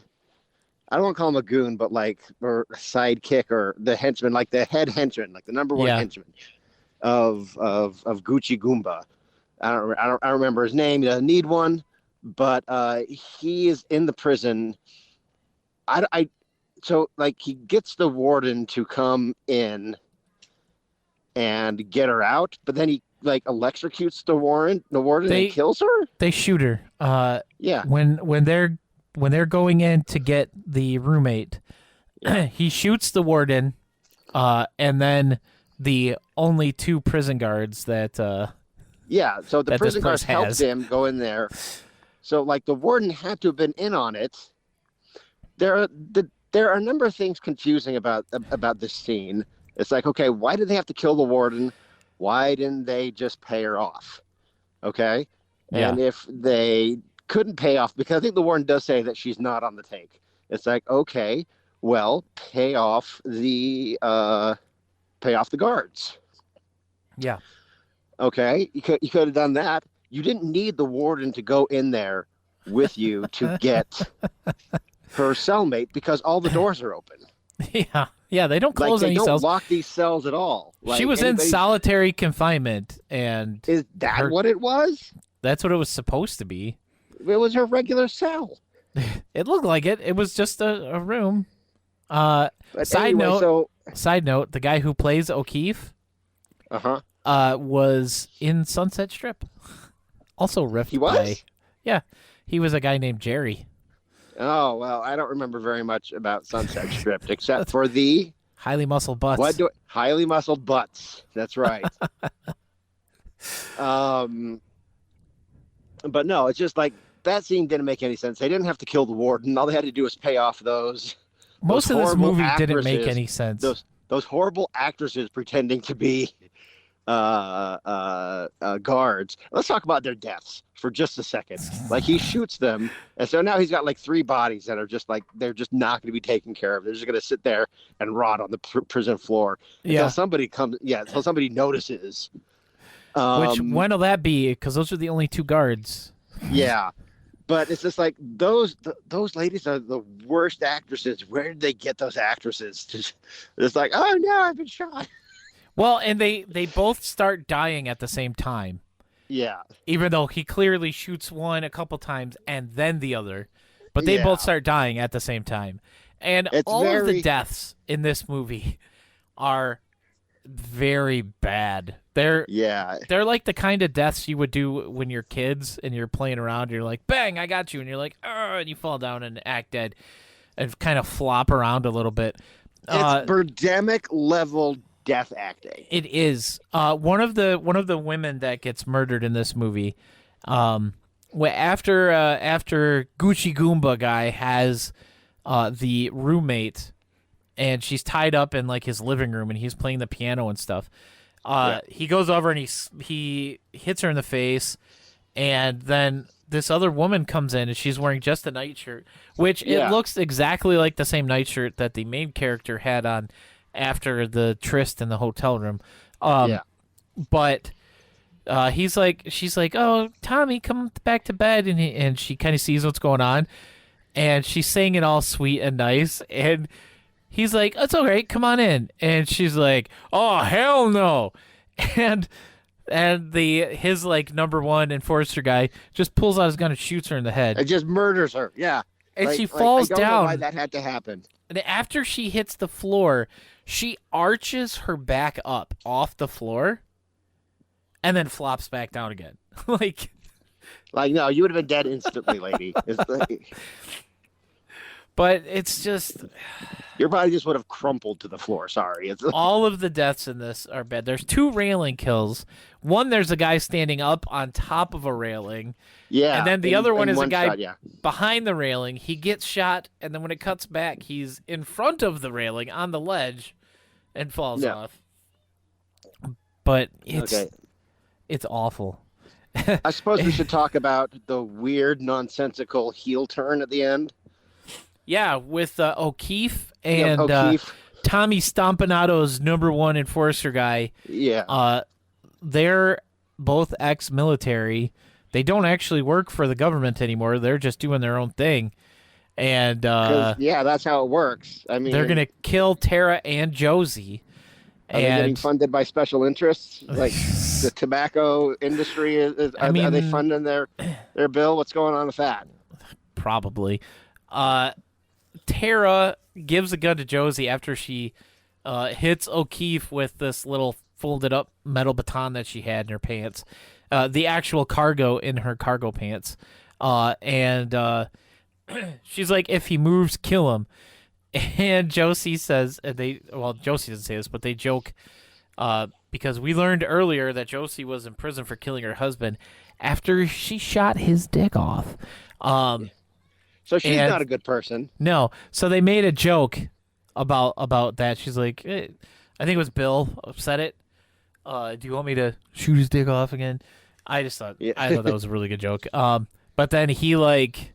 I don't want to call him a goon, but or a sidekick or the henchman, like the head henchman, like the number one henchman of Gucci Goomba. I don't remember his name. He doesn't need one. But he is in the prison. So he gets the warden to come in and get her out, but then he electrocutes the warden and kills her. They shoot her. Yeah. When they're going in to get the roommate, he shoots the warden, and then the only two prison guards that. So the prison guards helped him go in there. So, the warden had to have been in on it. There are a number of things confusing about this scene. It's like, okay, why did they have to kill the warden? Why didn't they just pay her off? Okay? Yeah. And if they couldn't pay off, because I think the warden does say that she's not on the take. It's like, okay, well, pay off the guards. Yeah. Okay? You could have done that. You didn't need the warden to go in there with you to get her cellmate, because all the doors are open. Yeah, they don't close any cells. They don't lock these cells at all. She was in solitary confinement, and is that what it was? That's what it was supposed to be. It was her regular cell. It looked like it. It was just a room. Side note, the guy who plays O'Keefe, was in Sunset Strip. Also riffed. He was? Yeah, he was a guy named Jerry. Oh, well, I don't remember very much about Sunset Strip except for the highly muscled butts. Highly muscled butts. That's right. But no, it's just that scene didn't make any sense. They didn't have to kill the warden. All they had to do was pay off those. Most of this movie didn't make any sense. Those horrible actresses pretending to be guards. Let's talk about their deaths for just a second. Like he shoots them, and so now he's got like 3 bodies that are just like they're just not going to be taken care of. They're just going to sit there and rot on the prison floor until somebody comes. Yeah, until somebody notices. When will that be? Because those are the only 2 guards. Yeah, but it's just like those ladies are the worst actresses. Where did they get those actresses? It's like, oh no, I've been shot. Well, and they both start dying at the same time. Yeah. Even though he clearly shoots one a couple times and then the other. But they both start dying at the same time. And all of the deaths in this movie are very bad. They're like the kind of deaths you would do when you're kids and you're playing around. You're like, bang, I got you. And you're like, and you fall down and act dead and kind of flop around a little bit. It's Birdemic level death acting. It is. One of the women that gets murdered in this movie, after Gucci Goomba guy has the roommate, and she's tied up in like his living room, and he's playing the piano and stuff. He goes over and he hits her in the face, and then this other woman comes in, and she's wearing just a nightshirt, which it looks exactly like the same nightshirt that the main character had on after the tryst in the hotel room. But she's like, oh, Tommy, come back to bed. And she kind of sees what's going on. And she's saying it all sweet and nice. And he's like, it's all right, come on in. And she's like, oh, hell no. And his like number 1 enforcer guy just pulls out his gun and shoots her in the head. It just murders her. Yeah. And she falls down. I don't know why that had to happen. And after she hits the floor, she arches her back up off the floor and then flops back down again. like no, you would have been dead instantly, lady. But it's just... Your body just would have crumpled to the floor. Sorry. All of the deaths in this are bad. There's 2 railing kills. One, there's a guy standing up on top of a railing. Yeah. And then the other one is a guy shot, behind the railing. He gets shot, and then when it cuts back, he's in front of the railing on the ledge and falls off. But it's awful. I suppose we should talk about the weird, nonsensical heel turn at the end. Yeah, with O'Keefe and O'Keefe. Tommy Stompanato's number 1 enforcer guy. Yeah. They're both ex-military. They don't actually work for the government anymore. They're just doing their own thing. And that's how it works. I mean, they're going to kill Tara and Josie. Are they getting funded by special interests? Like the tobacco industry are they funding their bill? What's going on with that? Probably. Tara gives a gun to Josie after she hits O'Keefe with this little folded up metal baton that she had in her pants. The actual cargo in her cargo pants. And she's like, if he moves, kill him. And Josie says, Josie doesn't say this, but they joke because we learned earlier that Josie was in prison for killing her husband after she shot his dick off. So she's not a good person. No. So they made a joke about that. She's like, I think it was Bill said it. Do you want me to shoot his dick off again? I thought that was a really good joke. But then he like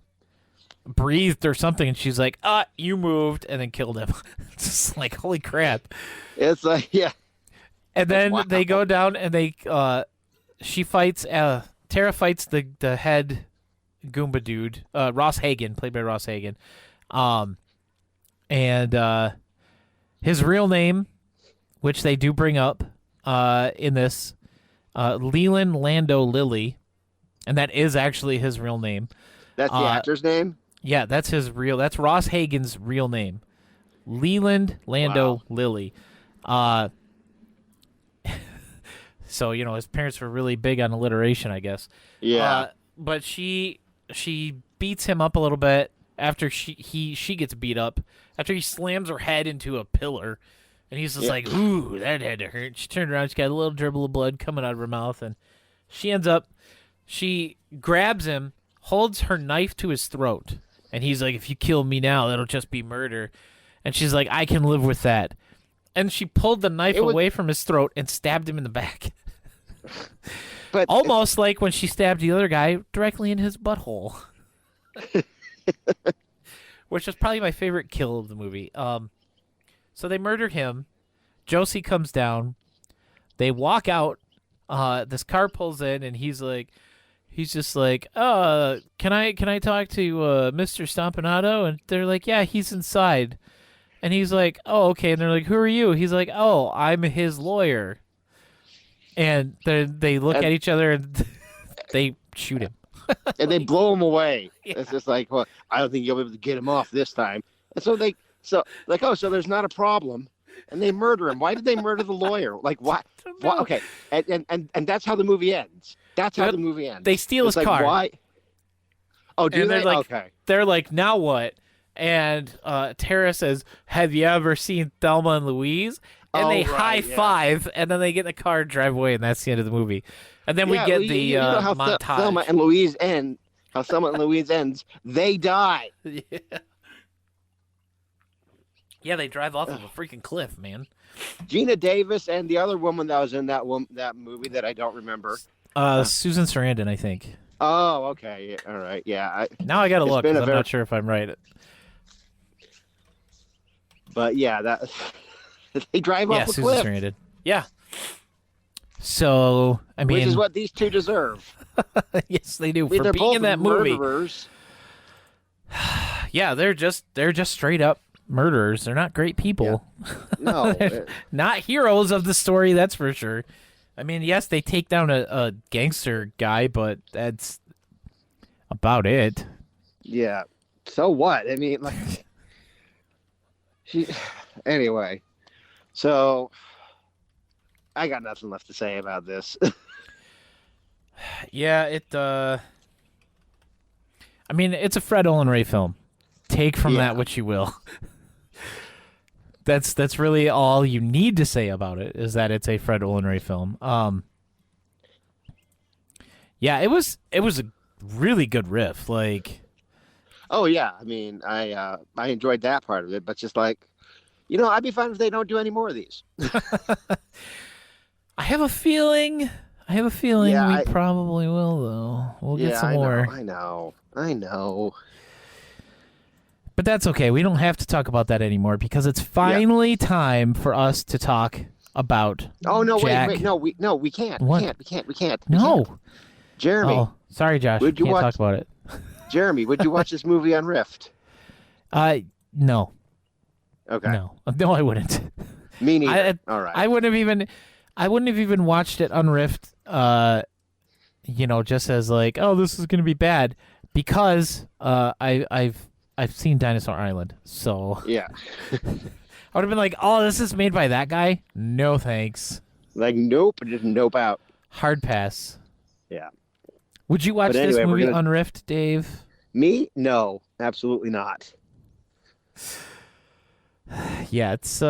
breathed or something, and she's like, you moved, and then killed him. It's just like, holy crap. It's like, yeah. And then they go down and she fights, Tara fights the head Goomba dude, Ross Hagen, played by Ross Hagen. And his real name, which they do bring up in this, Leland Lando Lilly, and that is actually his real name. That's the actor's name? Yeah, that's Ross Hagen's real name. Leland Lando Lilly. So, his parents were really big on alliteration, I guess. Yeah. But she beats him up a little bit after she gets beat up, after he slams her head into a pillar, and he's just like, ooh, that had to hurt. She turned around, she got a little dribble of blood coming out of her mouth, and she grabs him, holds her knife to his throat, and he's like, if you kill me now, that'll just be murder. And she's like, I can live with that. And she pulled the knife away from his throat and stabbed him in the back. But Almost like when she stabbed the other guy directly in his butthole. Which is probably my favorite kill of the movie. So they murder him. Josie comes down. They walk out. This car pulls in, and he's just like, can I talk to Mr. Stompanato? And they're like, yeah, he's inside. And he's like, oh, okay. And they're like, who are you? He's like, oh, I'm his lawyer. And they look at each other and they shoot him. And they blow him away. Yeah. It's just like, well, I don't think you'll be able to get him off this time. And so so there's not a problem. And they murder him. Why did they murder the lawyer? Like, what? Okay. And that's how the movie ends. That's how the movie ends. They steal his car. Why? Oh, do they? Okay. They're like, now what? And Tara says, have you ever seen Thelma and Louise? And they high five, and then they get in the car and drive away, and that's the end of the movie. And then we get the you know how montage. Thelma and Louise end. How Thelma and Louise ends. They die. Yeah, they drive off of a freaking cliff, man. Gina Davis and the other woman that was in that movie that I don't remember. Susan Sarandon, I think. Oh, okay. All right. Yeah. Now I got to look, 'cause I'm not sure if I'm right. But yeah, that they drive off a Susan cliff. Sarandon. Yeah. So, I mean... Which is what these two deserve. Yes, they do. I mean, For they're being both in that movie. murderers. Yeah, they're just straight up murderers. They're not great people. No. Not heroes of the story, that's for sure. I mean, yes, they take down a gangster guy, but that's about it. Yeah. So what? I mean, like... Anyway. So... I got nothing left to say about this. Yeah, I mean, it's a Fred Olen Ray film. Take from that what you will. That's really all you need to say about it, is that it's a Fred Olen Ray film. Yeah, it was a really good riff. Like, Oh yeah, I mean, I enjoyed that part of it, but just like, I'd be fine if they don't do any more of these. I have a feeling Yeah, we probably will, though. We'll get some more. I know. But that's okay. We don't have to talk about that anymore because it's finally time for us to talk about. Oh no! Jack. Wait! No, we can't. What? We can't. No. Jeremy. Oh, sorry, Josh. Would you Can't watch- talk about it. Jeremy, would you watch this movie on Rift? No. Okay. No, I wouldn't. Me neither. All right. I wouldn't have even watched it on Rift. Just as like, oh, this is gonna be bad because I've seen Dinosaur Island, so Yeah. I would have been like, oh, this is made by that guy. No thanks. Like nope, just nope out. Hard pass. Yeah. Would you watch But anyway, this we're movie gonna- on Rift, Dave? Me? No, absolutely not. Yeah, it's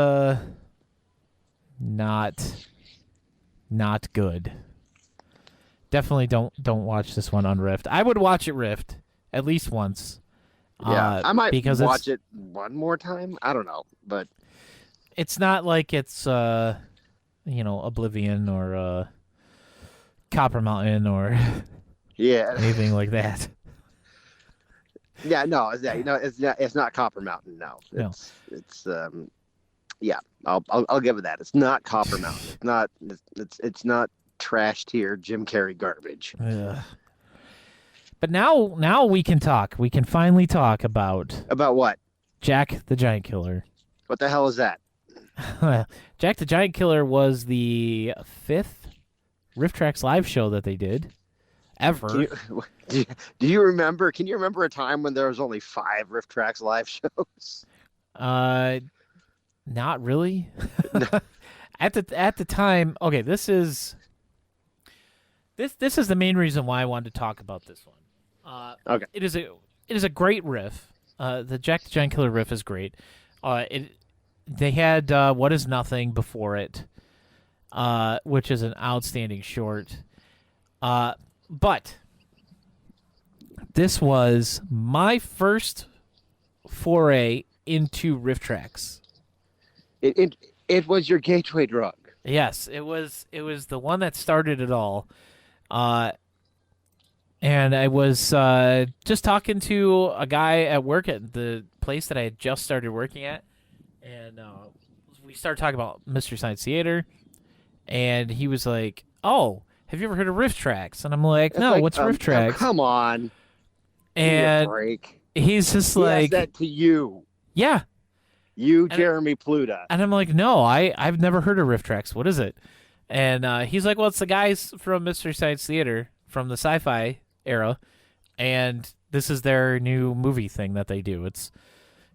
not good. Definitely don't watch this one on Rift. I would watch it Rift at least once. Yeah, I might because watch it one more time. I don't know, but it's not like it's Oblivion or Copper Mountain or yeah, anything like that. yeah, no, it's not Copper Mountain. No, it's yeah, I'll give it that. It's not Copper Mountain. It's not trash tier Jim Carrey garbage. Ugh. But now we can talk. We can finally talk about what? Jack the Giant Killer. What the hell is that? Jack the Giant Killer was the 5th Riff Tracks live show that they did ever. Do you remember? Can you remember a time when there was only 5 Riff Tracks live shows? Not really. At the time, okay, this is the main reason why I wanted to talk about this one. Okay. It is a great riff. The Jack the Giant Killer riff is great. They had What Is Nothing before it, which is an outstanding short. But this was my first foray into riff tracks. It was your gateway drug. Yes, it was the one that started it all. And I was just talking to a guy at work at the place that I had just started working at, and we started talking about Mystery Science Theater, and he was like, "Oh, have you ever heard of Riff Tracks?" And I'm like, "No, what's Riff Tracks?" Come on. And Give me a break. he's just He like, asked that to you. "Yeah." You, Jeremy Pluta. And I'm like, "No, I've never heard of Riff Tracks. What is it?" And he's like, "Well, it's the guys from Mystery Science Theater from the sci-fi era, and this is their new movie thing that they do.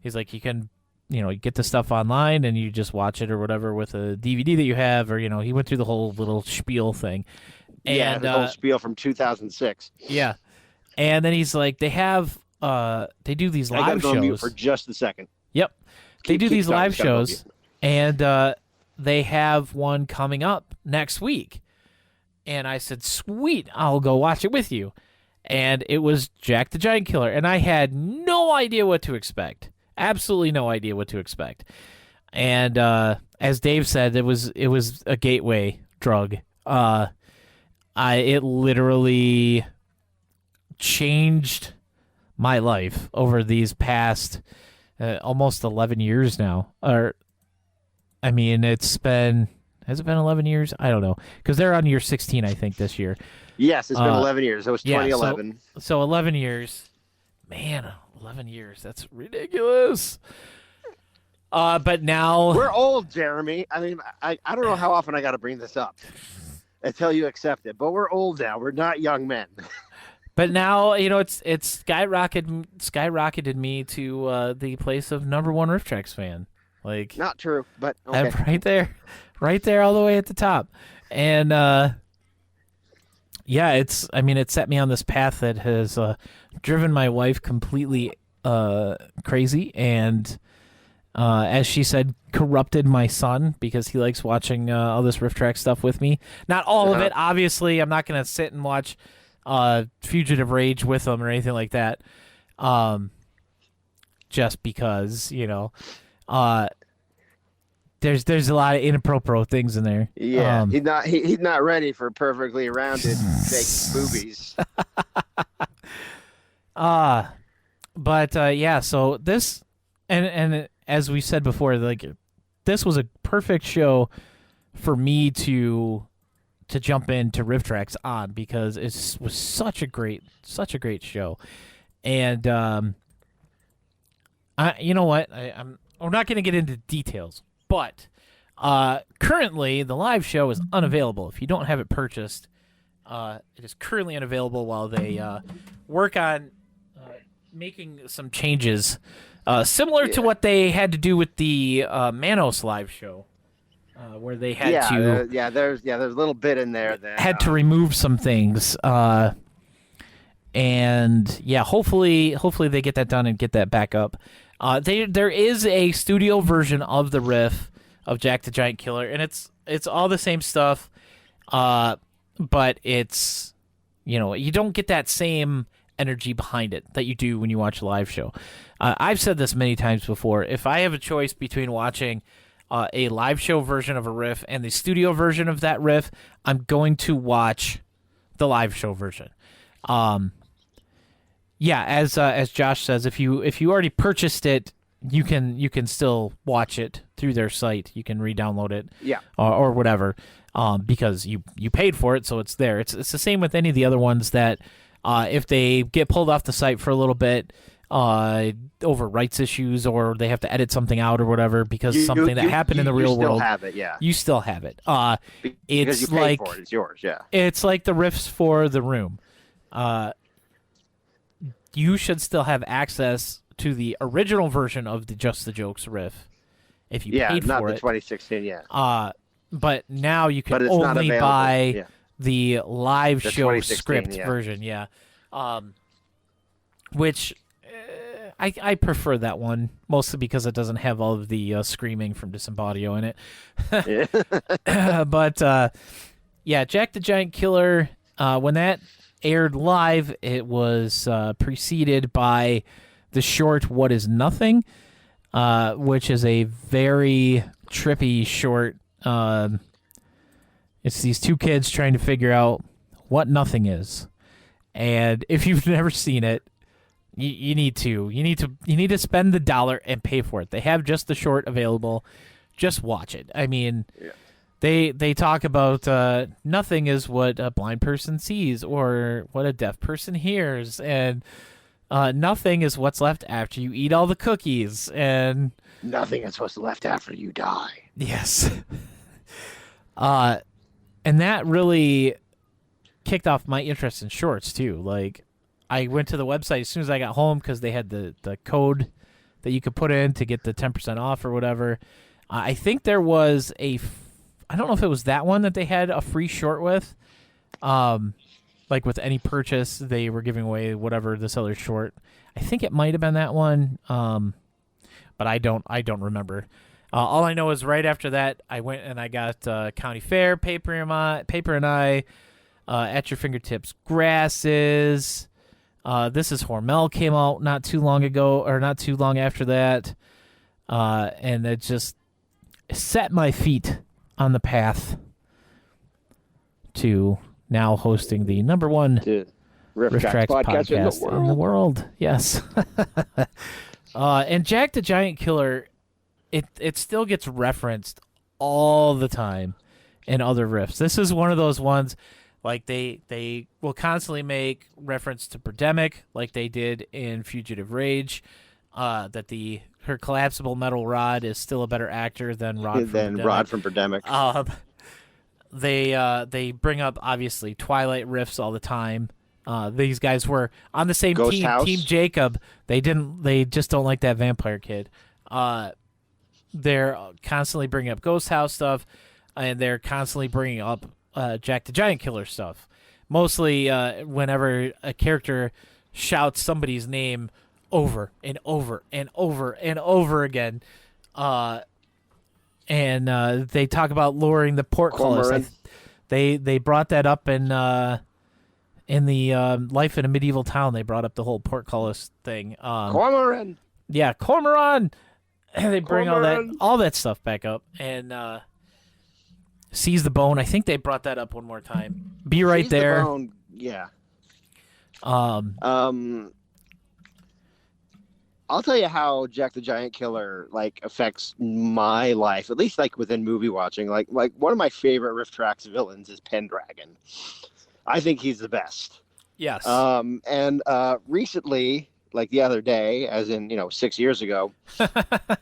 He's like, you can, you get the stuff online and you just watch it or whatever with a DVD that you have, or he went through the whole little spiel thing." Yeah, And the whole spiel from 2006. yeah, and then he's like, they do these I gotta live go on mute shows for just a second. Yep, they do Keep these talking, live just gotta go on shows, and they have one coming up next week. And I said, "Sweet, I'll go watch it with you." And it was Jack the Giant Killer, and I had no idea what to expect. Absolutely no idea what to expect. And as Dave said, it was a gateway drug. It literally changed my life over these past almost 11 years now. Or, I mean, has it been 11 years? I don't know, because they're on year 16, I think, this year. Yes, it's been 11 years. It was 2011. So 11 years. Man, 11 years. That's ridiculous. But now... We're old, Jeremy. I mean, I don't know how often I got to bring this up until you accept it, but we're old now. We're not young men. But now, it's skyrocketed me to the place of number one Riff Tracks fan. Like, Not true, but okay. I'm right there all the way at the top. And yeah, it set me on this path that has driven my wife completely crazy, and as she said, corrupted my son because he likes watching all this Riff Track stuff with me. Not all of it, obviously. I'm not going to sit and watch Fugitive Rage with him or anything like that. Just because, there's a lot of inappropriate things in there. Yeah, he's not ready for perfectly rounded fake boobies. But yeah, so this and as we said before, like, this was a perfect show for me to jump into Riff Tracks on, because it was such a great show. And you know what? I'm not going to get into details, but currently the live show is unavailable. If you don't have it purchased, it is currently unavailable while they work on making some changes, similar to what they had to do with the Manos live show, where they had to there's a little bit in there that had to remove some things. And yeah, hopefully they get that done and get that back up. There is a studio version of the riff of Jack the Giant Killer, and it's all the same stuff, but it's, you don't get that same energy behind it that you do when you watch a live show. I've said this many times before. If I have a choice between watching a live show version of a riff and the studio version of that riff, I'm going to watch the live show version. Yeah, as Josh says, if you already purchased it, you can still watch it through their site. You can re-download it, or whatever, because you paid for it, so it's there. It's the same with any of the other ones that if they get pulled off the site for a little bit over rights issues, or they have to edit something out or whatever because something that happened in the real world, you still have it. Because it's you paid like for it. It's yours. Yeah. It's like the riffs for The Room. You should still have access to the original version of the Just the Jokes riff if you paid not for the it. 2016. Yeah. But now you can it's not only available. buy the live The show 2016, script version. Yeah. Which I prefer that one, mostly because it doesn't have all of the screaming from Disembodio in it. But yeah, Jack the Giant Killer, when that aired live, it was preceded by the short What Is Nothing, which is a very trippy short It's these two kids trying to figure out what nothing is. And if you've never seen it, you need to spend the $1 and pay for it. They have just the short available. Just watch it. I mean, they talk about nothing is what a blind person sees or what a deaf person hears, and nothing is what's left after you eat all the cookies, and Nothing is what's left after you die. yes. And that really kicked off my interest in shorts too. Like, I went to the website as soon as I got home because they had the code that you could put in to get the 10% off or whatever. I think there was I don't know if it was that one that they had a free short with. Like with any purchase, they were giving away whatever the seller's short. I think it might have been that one, but I don't remember. All I know is right after that, I went and I got County Fair, Paper and I, At Your Fingertips, Grasses. This is Hormel came out not too long ago, or not too long after that, and it just set my feet on the path to now hosting the number one Riff Tracks podcast in the world. Yes. And Jack the Giant Killer, it still gets referenced all the time in other riffs. This is one of those ones, like they will constantly make reference to Birdemic, like they did in Fugitive Rage, that her collapsible metal rod is still a better actor than Rod from Birdemic. They bring up obviously Twilight riffs all the time. These guys were on the same Ghost team, House. Team Jacob. They just don't like that vampire kid. They're constantly bringing up Ghost House stuff, and they're constantly bringing up Jack the Giant Killer stuff. Mostly whenever a character shouts somebody's name over and over and over and over again. And they talk about lowering the portcullis. They brought that up in the Life in a Medieval Town. They brought up the whole portcullis thing. Cormoran. Yeah, Cormoran. They bring all that stuff back up, and Seize the Bone. I think they brought that up one more time. Be right Seize there. The Bone, yeah. I'll tell you how Jack the Giant Killer affects my life, at least within movie watching. Like one of my favorite Riff Tracks villains is Pendragon. I think he's the best. Yes. And recently, the other day, as in 6 years ago,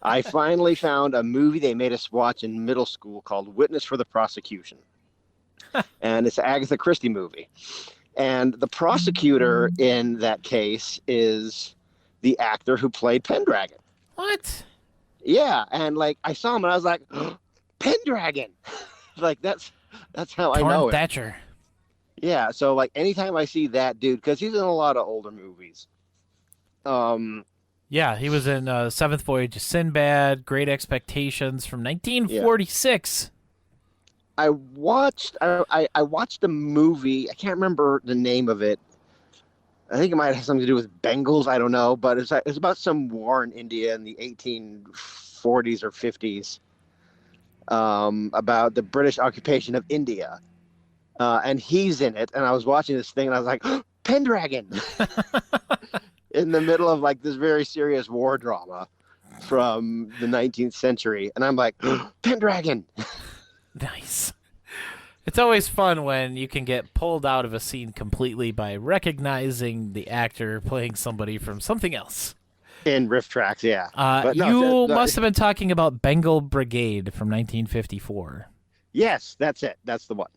I finally found a movie they made us watch in middle school called Witness for the Prosecution, and it's an Agatha Christie movie, and the prosecutor in that case is the actor who played Pendragon. What? Yeah, and I saw him and I was like, oh, Pendragon. That's how I know it. Thatcher. Yeah, so anytime I see that dude, because he's in a lot of older movies. Yeah, he was in Seventh Voyage of Sinbad, Great Expectations from 1946. I watched the movie. I can't remember the name of it. I think it might have something to do with Bengals. I don't know, but it's about some war in India in the 1840s or 50s, about the British occupation of India, and he's in it. And I was watching this thing, and I was like, oh, Pendragon, in the middle of this very serious war drama from the 19th century, and I'm like, oh, Pendragon. Nice. It's always fun when you can get pulled out of a scene completely by recognizing the actor playing somebody from something else. In Riff Tracks, yeah. You must have been talking about Bengal Brigade from 1954. Yes, that's it. That's the one.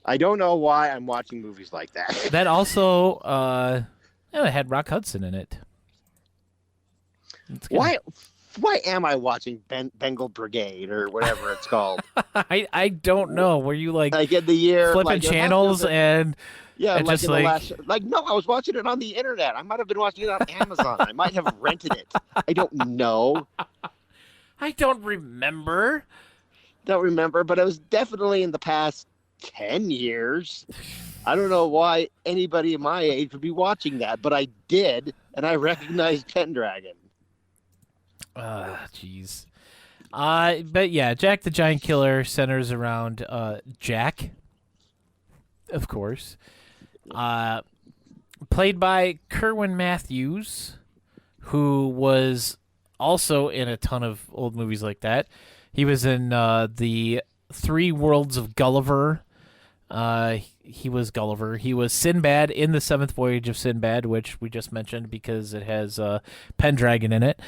I don't know why I'm watching movies like that. That also it had Rock Hudson in it. Why am I watching Bengal Brigade or whatever it's called? I don't know. Were you in the year flipping channels and yeah, and just no, I was watching it on the internet. I might have been watching it on Amazon. I might have rented it. I don't know. I don't remember. Don't remember, but it was definitely in the past 10 years. I don't know why anybody my age would be watching that, but I did, and I recognized Pendragon. Jeez. But yeah, Jack the Giant Killer centers around Jack, of course, played by Kerwin Matthews, who was also in a ton of old movies like that. He was in the Three Worlds of Gulliver. He was Gulliver. He was Sinbad in the Seventh Voyage of Sinbad, which we just mentioned because it has Pendragon in it.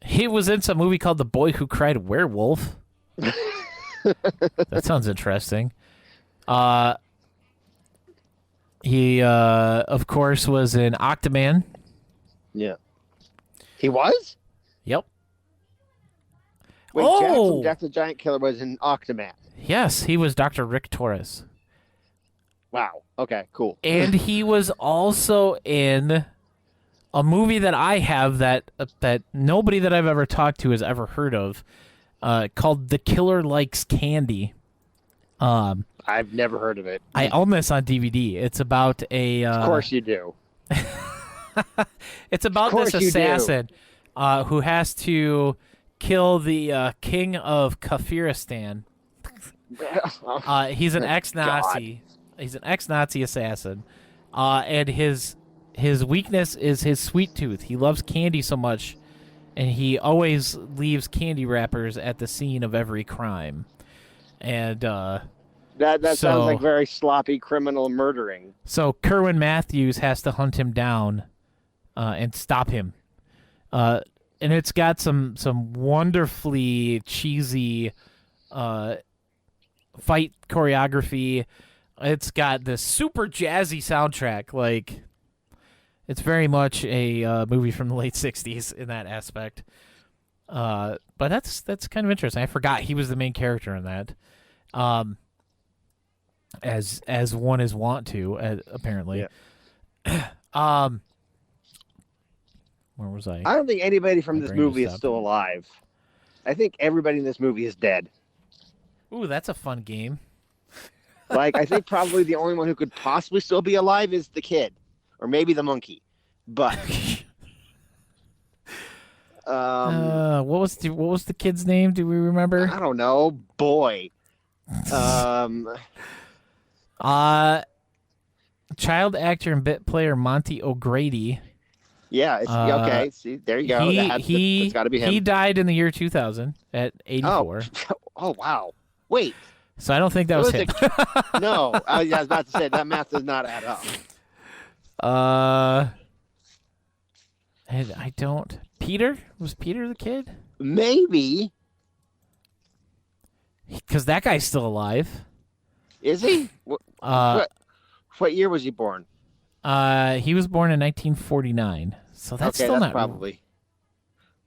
He was in some movie called The Boy Who Cried Werewolf. That sounds interesting. He, of course, was in Octoman. Yeah. He was? Yep. Wait, Jack from Jack the Giant Killer was in Octoman. Yes, he was Dr. Rick Torres. Wow. Okay, cool. And he was also in a movie that I have that nobody that I've ever talked to has ever heard of, called The Killer Likes Candy. I've never heard of it. I own this on DVD. It's about a... Of course you do. It's about this assassin who has to kill the king of Kafiristan. He's an ex-Nazi. He's an ex-Nazi assassin, and his weakness is his sweet tooth. He loves candy so much, and he always leaves candy wrappers at the scene of every crime. And that sounds like very sloppy criminal murdering. So Kerwin Matthews has to hunt him down and stop him. And it's got some wonderfully cheesy fight choreography. It's got this super jazzy soundtrack. Like, it's very much a movie from the late 60s in that aspect. But that's kind of interesting. I forgot he was the main character in that. As one is wont to, apparently. Yeah. Where was I? I don't think anybody from this brain movie just is stopped. still alive. I think everybody in this movie is dead. Ooh, that's a fun game. Like, I think probably the only one who could possibly still be alive is the kid, or maybe the monkey. But what was the kid's name? Do we remember? I don't know. Boy. Child actor and bit player Monty O'Grady. Yeah. It's, okay. See, there you go. That's got to be him. He died in the year 2000 at 84. Oh wow. Wait. So I don't think that was him. No, I was about to say that math does not add up. I don't. Peter? Was Peter the kid? Maybe. Because that guy's still alive. Is he? What year was he born? He was born in 1949. So that's still not probably.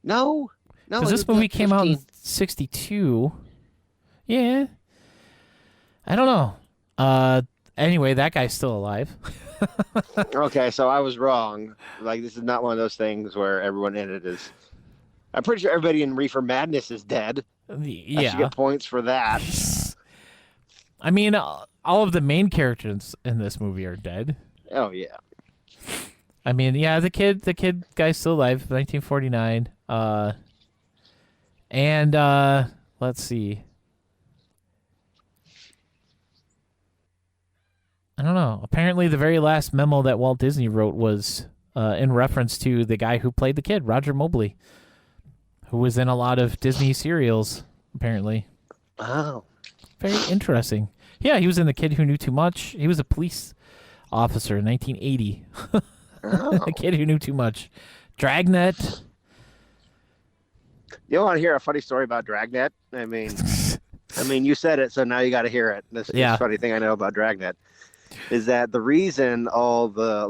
No. Because this movie came out in 62. Yeah. I don't know. Anyway, that guy's still alive. Okay, so I was wrong. Like, this is not one of those things where everyone in it is. I'm pretty sure everybody in Reefer Madness is dead. Yeah. I should get points for that. I mean, all of the main characters in this movie are dead. Oh yeah. I mean, yeah, the kid guy's still alive, 1949. And let's see. I don't know. Apparently, the very last memo that Walt Disney wrote was in reference to the guy who played the kid, Roger Mobley, who was in a lot of Disney serials, apparently. Oh. Very interesting. Yeah, he was in The Kid Who Knew Too Much. He was a police officer in 1980. Oh. The Kid Who Knew Too Much. Dragnet. You want to hear a funny story about Dragnet? I mean, you said it, so now you got to hear it. This funny thing I know about Dragnet is that the reason all the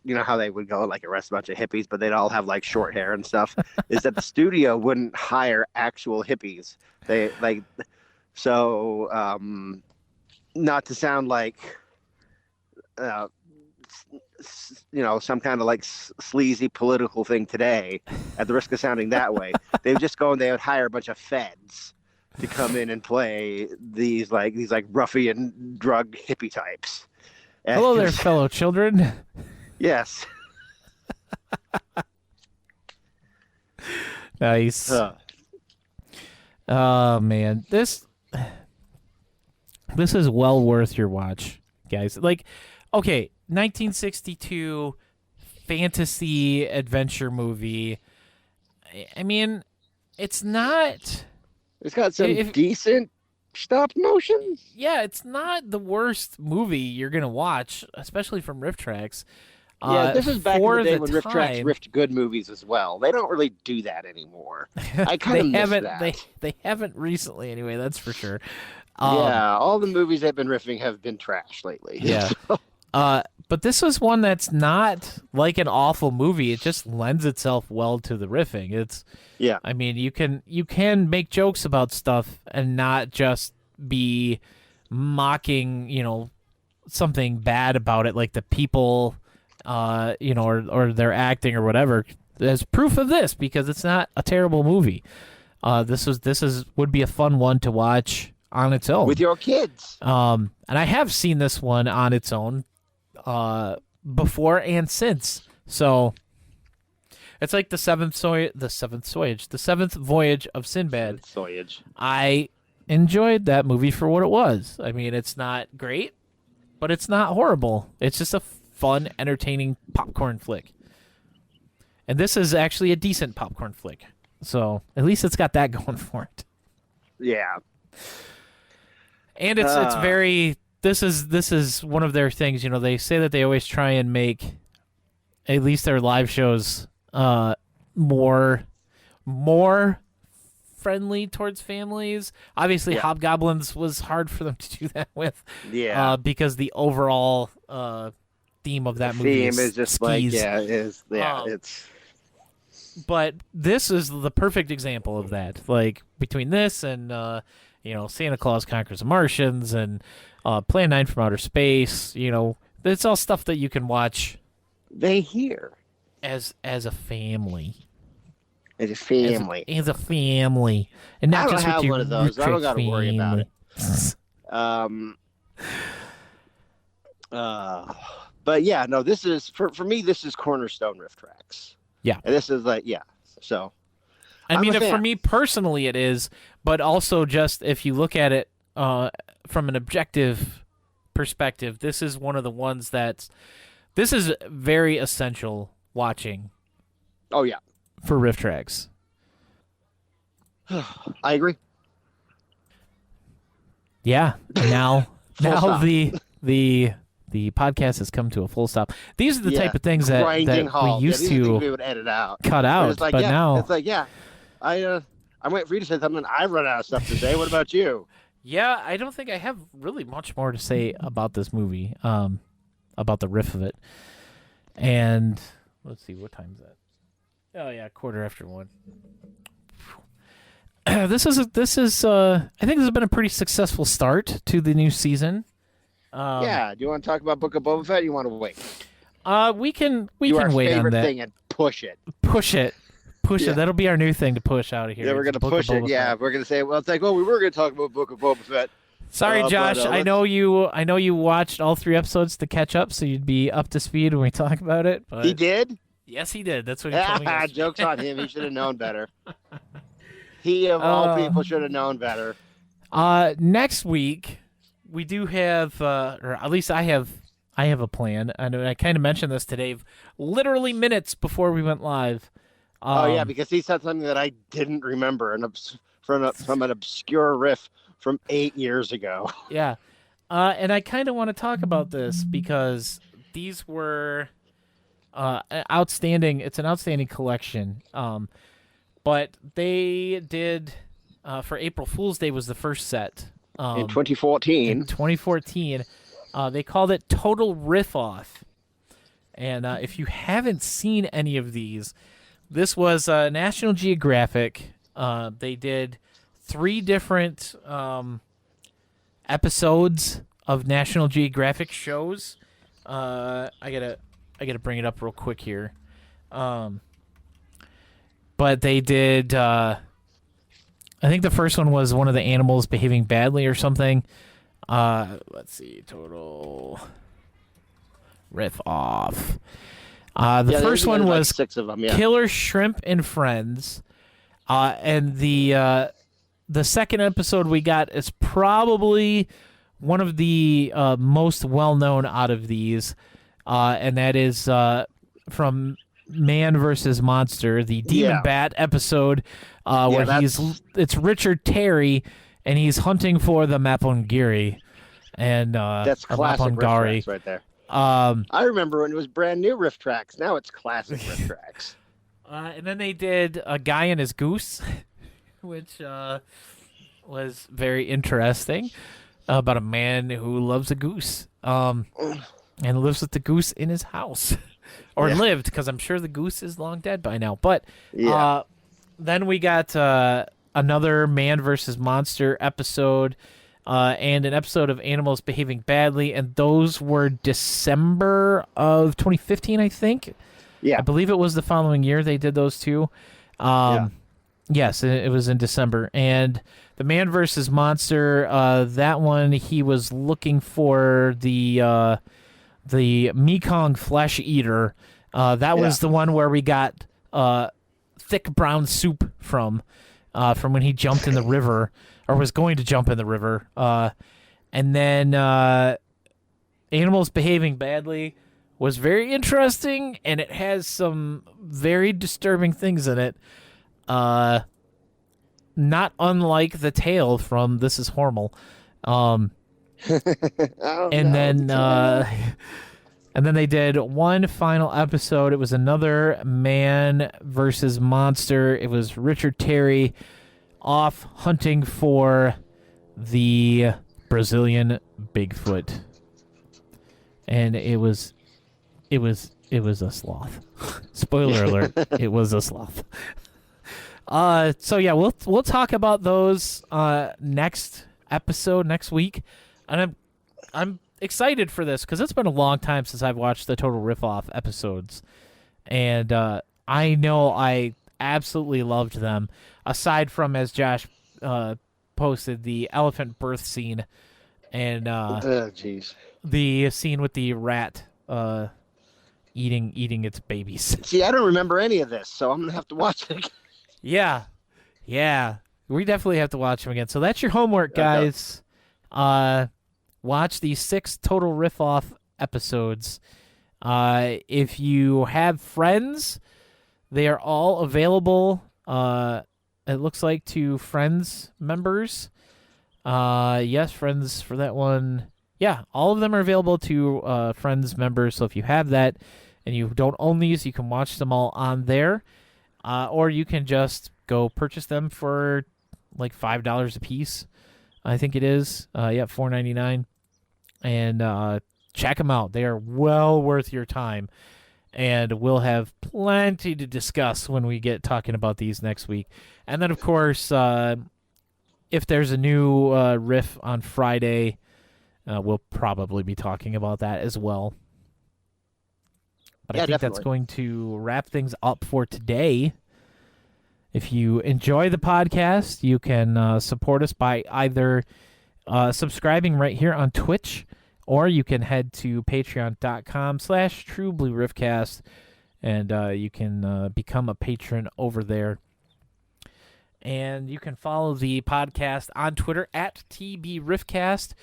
you know how they would go like arrest a bunch of hippies, but they'd all have like short hair and stuff, is that the studio wouldn't hire actual hippies. They not to sound like some kind of like sleazy political thing today, at the risk of sounding that way, they would just go and they would hire a bunch of feds to come in and play these ruffian drug hippie types. And hello there, fellow children. Yes. Nice. Oh man, this is well worth your watch, guys. Like, okay, 1962 fantasy adventure movie. I mean, it's not. It's got some decent stop motion. Yeah, it's not the worst movie you're gonna watch, especially from Riff Tracks. Yeah, this is back in the day when Riff Tracks time, riffed good movies as well. They don't really do that anymore. I kind of miss that. They haven't recently, anyway. That's for sure. Yeah, all the movies they've been riffing have been trash lately. Yeah. But this is one that's not like an awful movie. It just lends itself well to the riffing. Yeah. I mean, you can make jokes about stuff and not just be mocking, something bad about it, like the people, or their acting or whatever. As proof of this, because it's not a terrible movie. This would be a fun one to watch on its own with your kids. And I have seen this one on its own before and since. So it's like the seventh voyage of Sinbad. I enjoyed that movie for what it was. I mean, it's not great, but it's not horrible. It's just a fun, entertaining popcorn flick. And this is actually a decent popcorn flick. So at least it's got that going for it. Yeah. And it's very. This is one of their things. They say that they always try and make at least their live shows more friendly towards families. Obviously, Hobgoblins was hard for them to do that with. Yeah. Because the overall theme of that movie is just skis. It's. But this is the perfect example of that. Like between this and Santa Claus Conquers the Martians and Plan 9 from Outer Space, it's all stuff that you can watch. They hear as a family. As a family. As a family, and not just with your one of those. I don't got to worry about it. But yeah, no. This is for me. This is cornerstone Riff Tracks. Yeah, and this is So, I mean, for me personally, it is. But also, just if you look at it from an objective perspective, this is one of the ones this is very essential watching. Oh yeah, for Riff Tracks. I agree. Yeah. Now the podcast has come to a full stop. These are the type of things that we used to we would edit out, cut out. But now it's like, I'm waiting for you to say something. I've run out of stuff to say. What about you? Yeah, I don't think I have really much more to say about this movie, about the riff of it. And let's see, what time is that? Oh yeah, 1:15. This is I think this has been a pretty successful start to the new season. Do you want to talk about Book of Boba Fett? Or you want to wait? We can wait on that. Thing and push it. Push it. That'll be our new thing to push out of here. Yeah, we're gonna push it. Yeah, we're gonna say, well, it's like, we were gonna talk about Book of Boba Fett. Sorry, Josh. I know you watched all 3 episodes to catch up, so you'd be up to speed when we talk about it. But he did. Yes, he did. That's what he told me. Joke's on him. He should have known better. He of all people should have known better. Next week we do have, or at least I have a plan, and I kind of mentioned this today, literally minutes before we went live. Because he said something that I didn't remember, from an obscure riff from 8 years ago. Yeah, and I kind of want to talk about this because these were outstanding. It's an outstanding collection. But they did for April Fool's Day was the first set. In 2014. In 2014, they called it Total Riff Off. And if you haven't seen any of these, this was National Geographic. They did 3 different episodes of National Geographic shows. I gotta bring it up real quick here. But they did. I think the first one was one of the animals behaving badly or something. Let's see, Total Riff Off. The first one was 6 of them, Killer Shrimp and Friends. And the second episode we got is probably one of the most well-known out of these, and that is from Man versus Monster, the Demon Bat episode, where it's Richard Terry, and he's hunting for the Mapungiri, and that's classic riff tracks right there. I remember when it was brand new riff tracks. Now it's classic riff tracks. And then they did A Guy and His Goose, which was very interesting, about a man who loves a goose, and lives with the goose in his house, or lived, because I'm sure the goose is long dead by now. But then we got another Man versus Monster episode, and an episode of Animals Behaving Badly, and those were December of 2015, I think. Yeah, I believe it was the following year they did those two. Yes, it was in December. And the Man versus Monster, that one, he was looking for the Mekong Flesh Eater. That was the one where we got thick brown soup from when he jumped in the river, or was going to jump in the river. And then Animals Behaving Badly was very interesting, and it has some very disturbing things in it. Not unlike the tale from This Is Horrible. And then they did one final episode. It was another Man versus Monster. It was Richard Terry off hunting for the Brazilian Bigfoot. And it was a sloth. Spoiler alert, it was a sloth. So yeah, we'll talk about those next episode next week, and I'm excited for this because it's been a long time since I've watched the Total Riff Off episodes, and I know I absolutely loved them. Aside from, as Josh posted, the elephant birth scene, and the scene with the rat eating its babies. See, I don't remember any of this, so I'm gonna have to watch it. Yeah. We definitely have to watch them again. So that's your homework, guys. Watch these 6 Total Riff Off episodes. If you have friends, they are all available, it looks like, to Friends members. Yes, Friends for that one. Yeah, all of them are available to Friends members. So if you have that and you don't own these, you can watch them all on there. Or you can just go purchase them for like $5 a piece, I think it is. $4.99, and check them out. They are well worth your time, and we'll have plenty to discuss when we get talking about these next week. And then, of course, if there's a new riff on Friday, we'll probably be talking about that as well. But I think that's going to wrap things up for today. If you enjoy the podcast, you can support us by either subscribing right here on Twitch, or you can head to patreon.com/TrueBlueRiffcast, and you can become a patron over there. And you can follow the podcast on Twitter at TBRiffcast.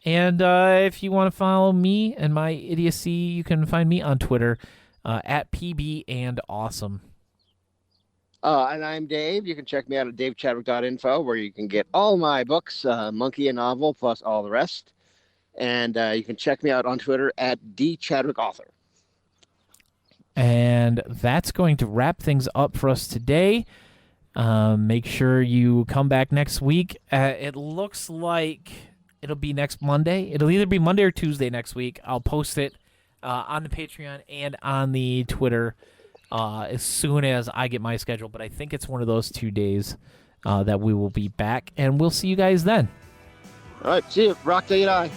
And if you want to follow me and my idiocy, you can find me on Twitter at PBandAwesome. And I'm Dave. You can check me out at davechadwick.info, where you can get all my books, Monkey and Novel, plus all the rest. And you can check me out on Twitter at DChadwickAuthor. And that's going to wrap things up for us today. Make sure you come back next week. It looks like it'll be next Monday. It'll either be Monday or Tuesday next week. I'll post it on the Patreon and on the Twitter as soon as I get my schedule. But I think it's one of those 2 days that we will be back, and we'll see you guys then. All right, see you. Rock till you die.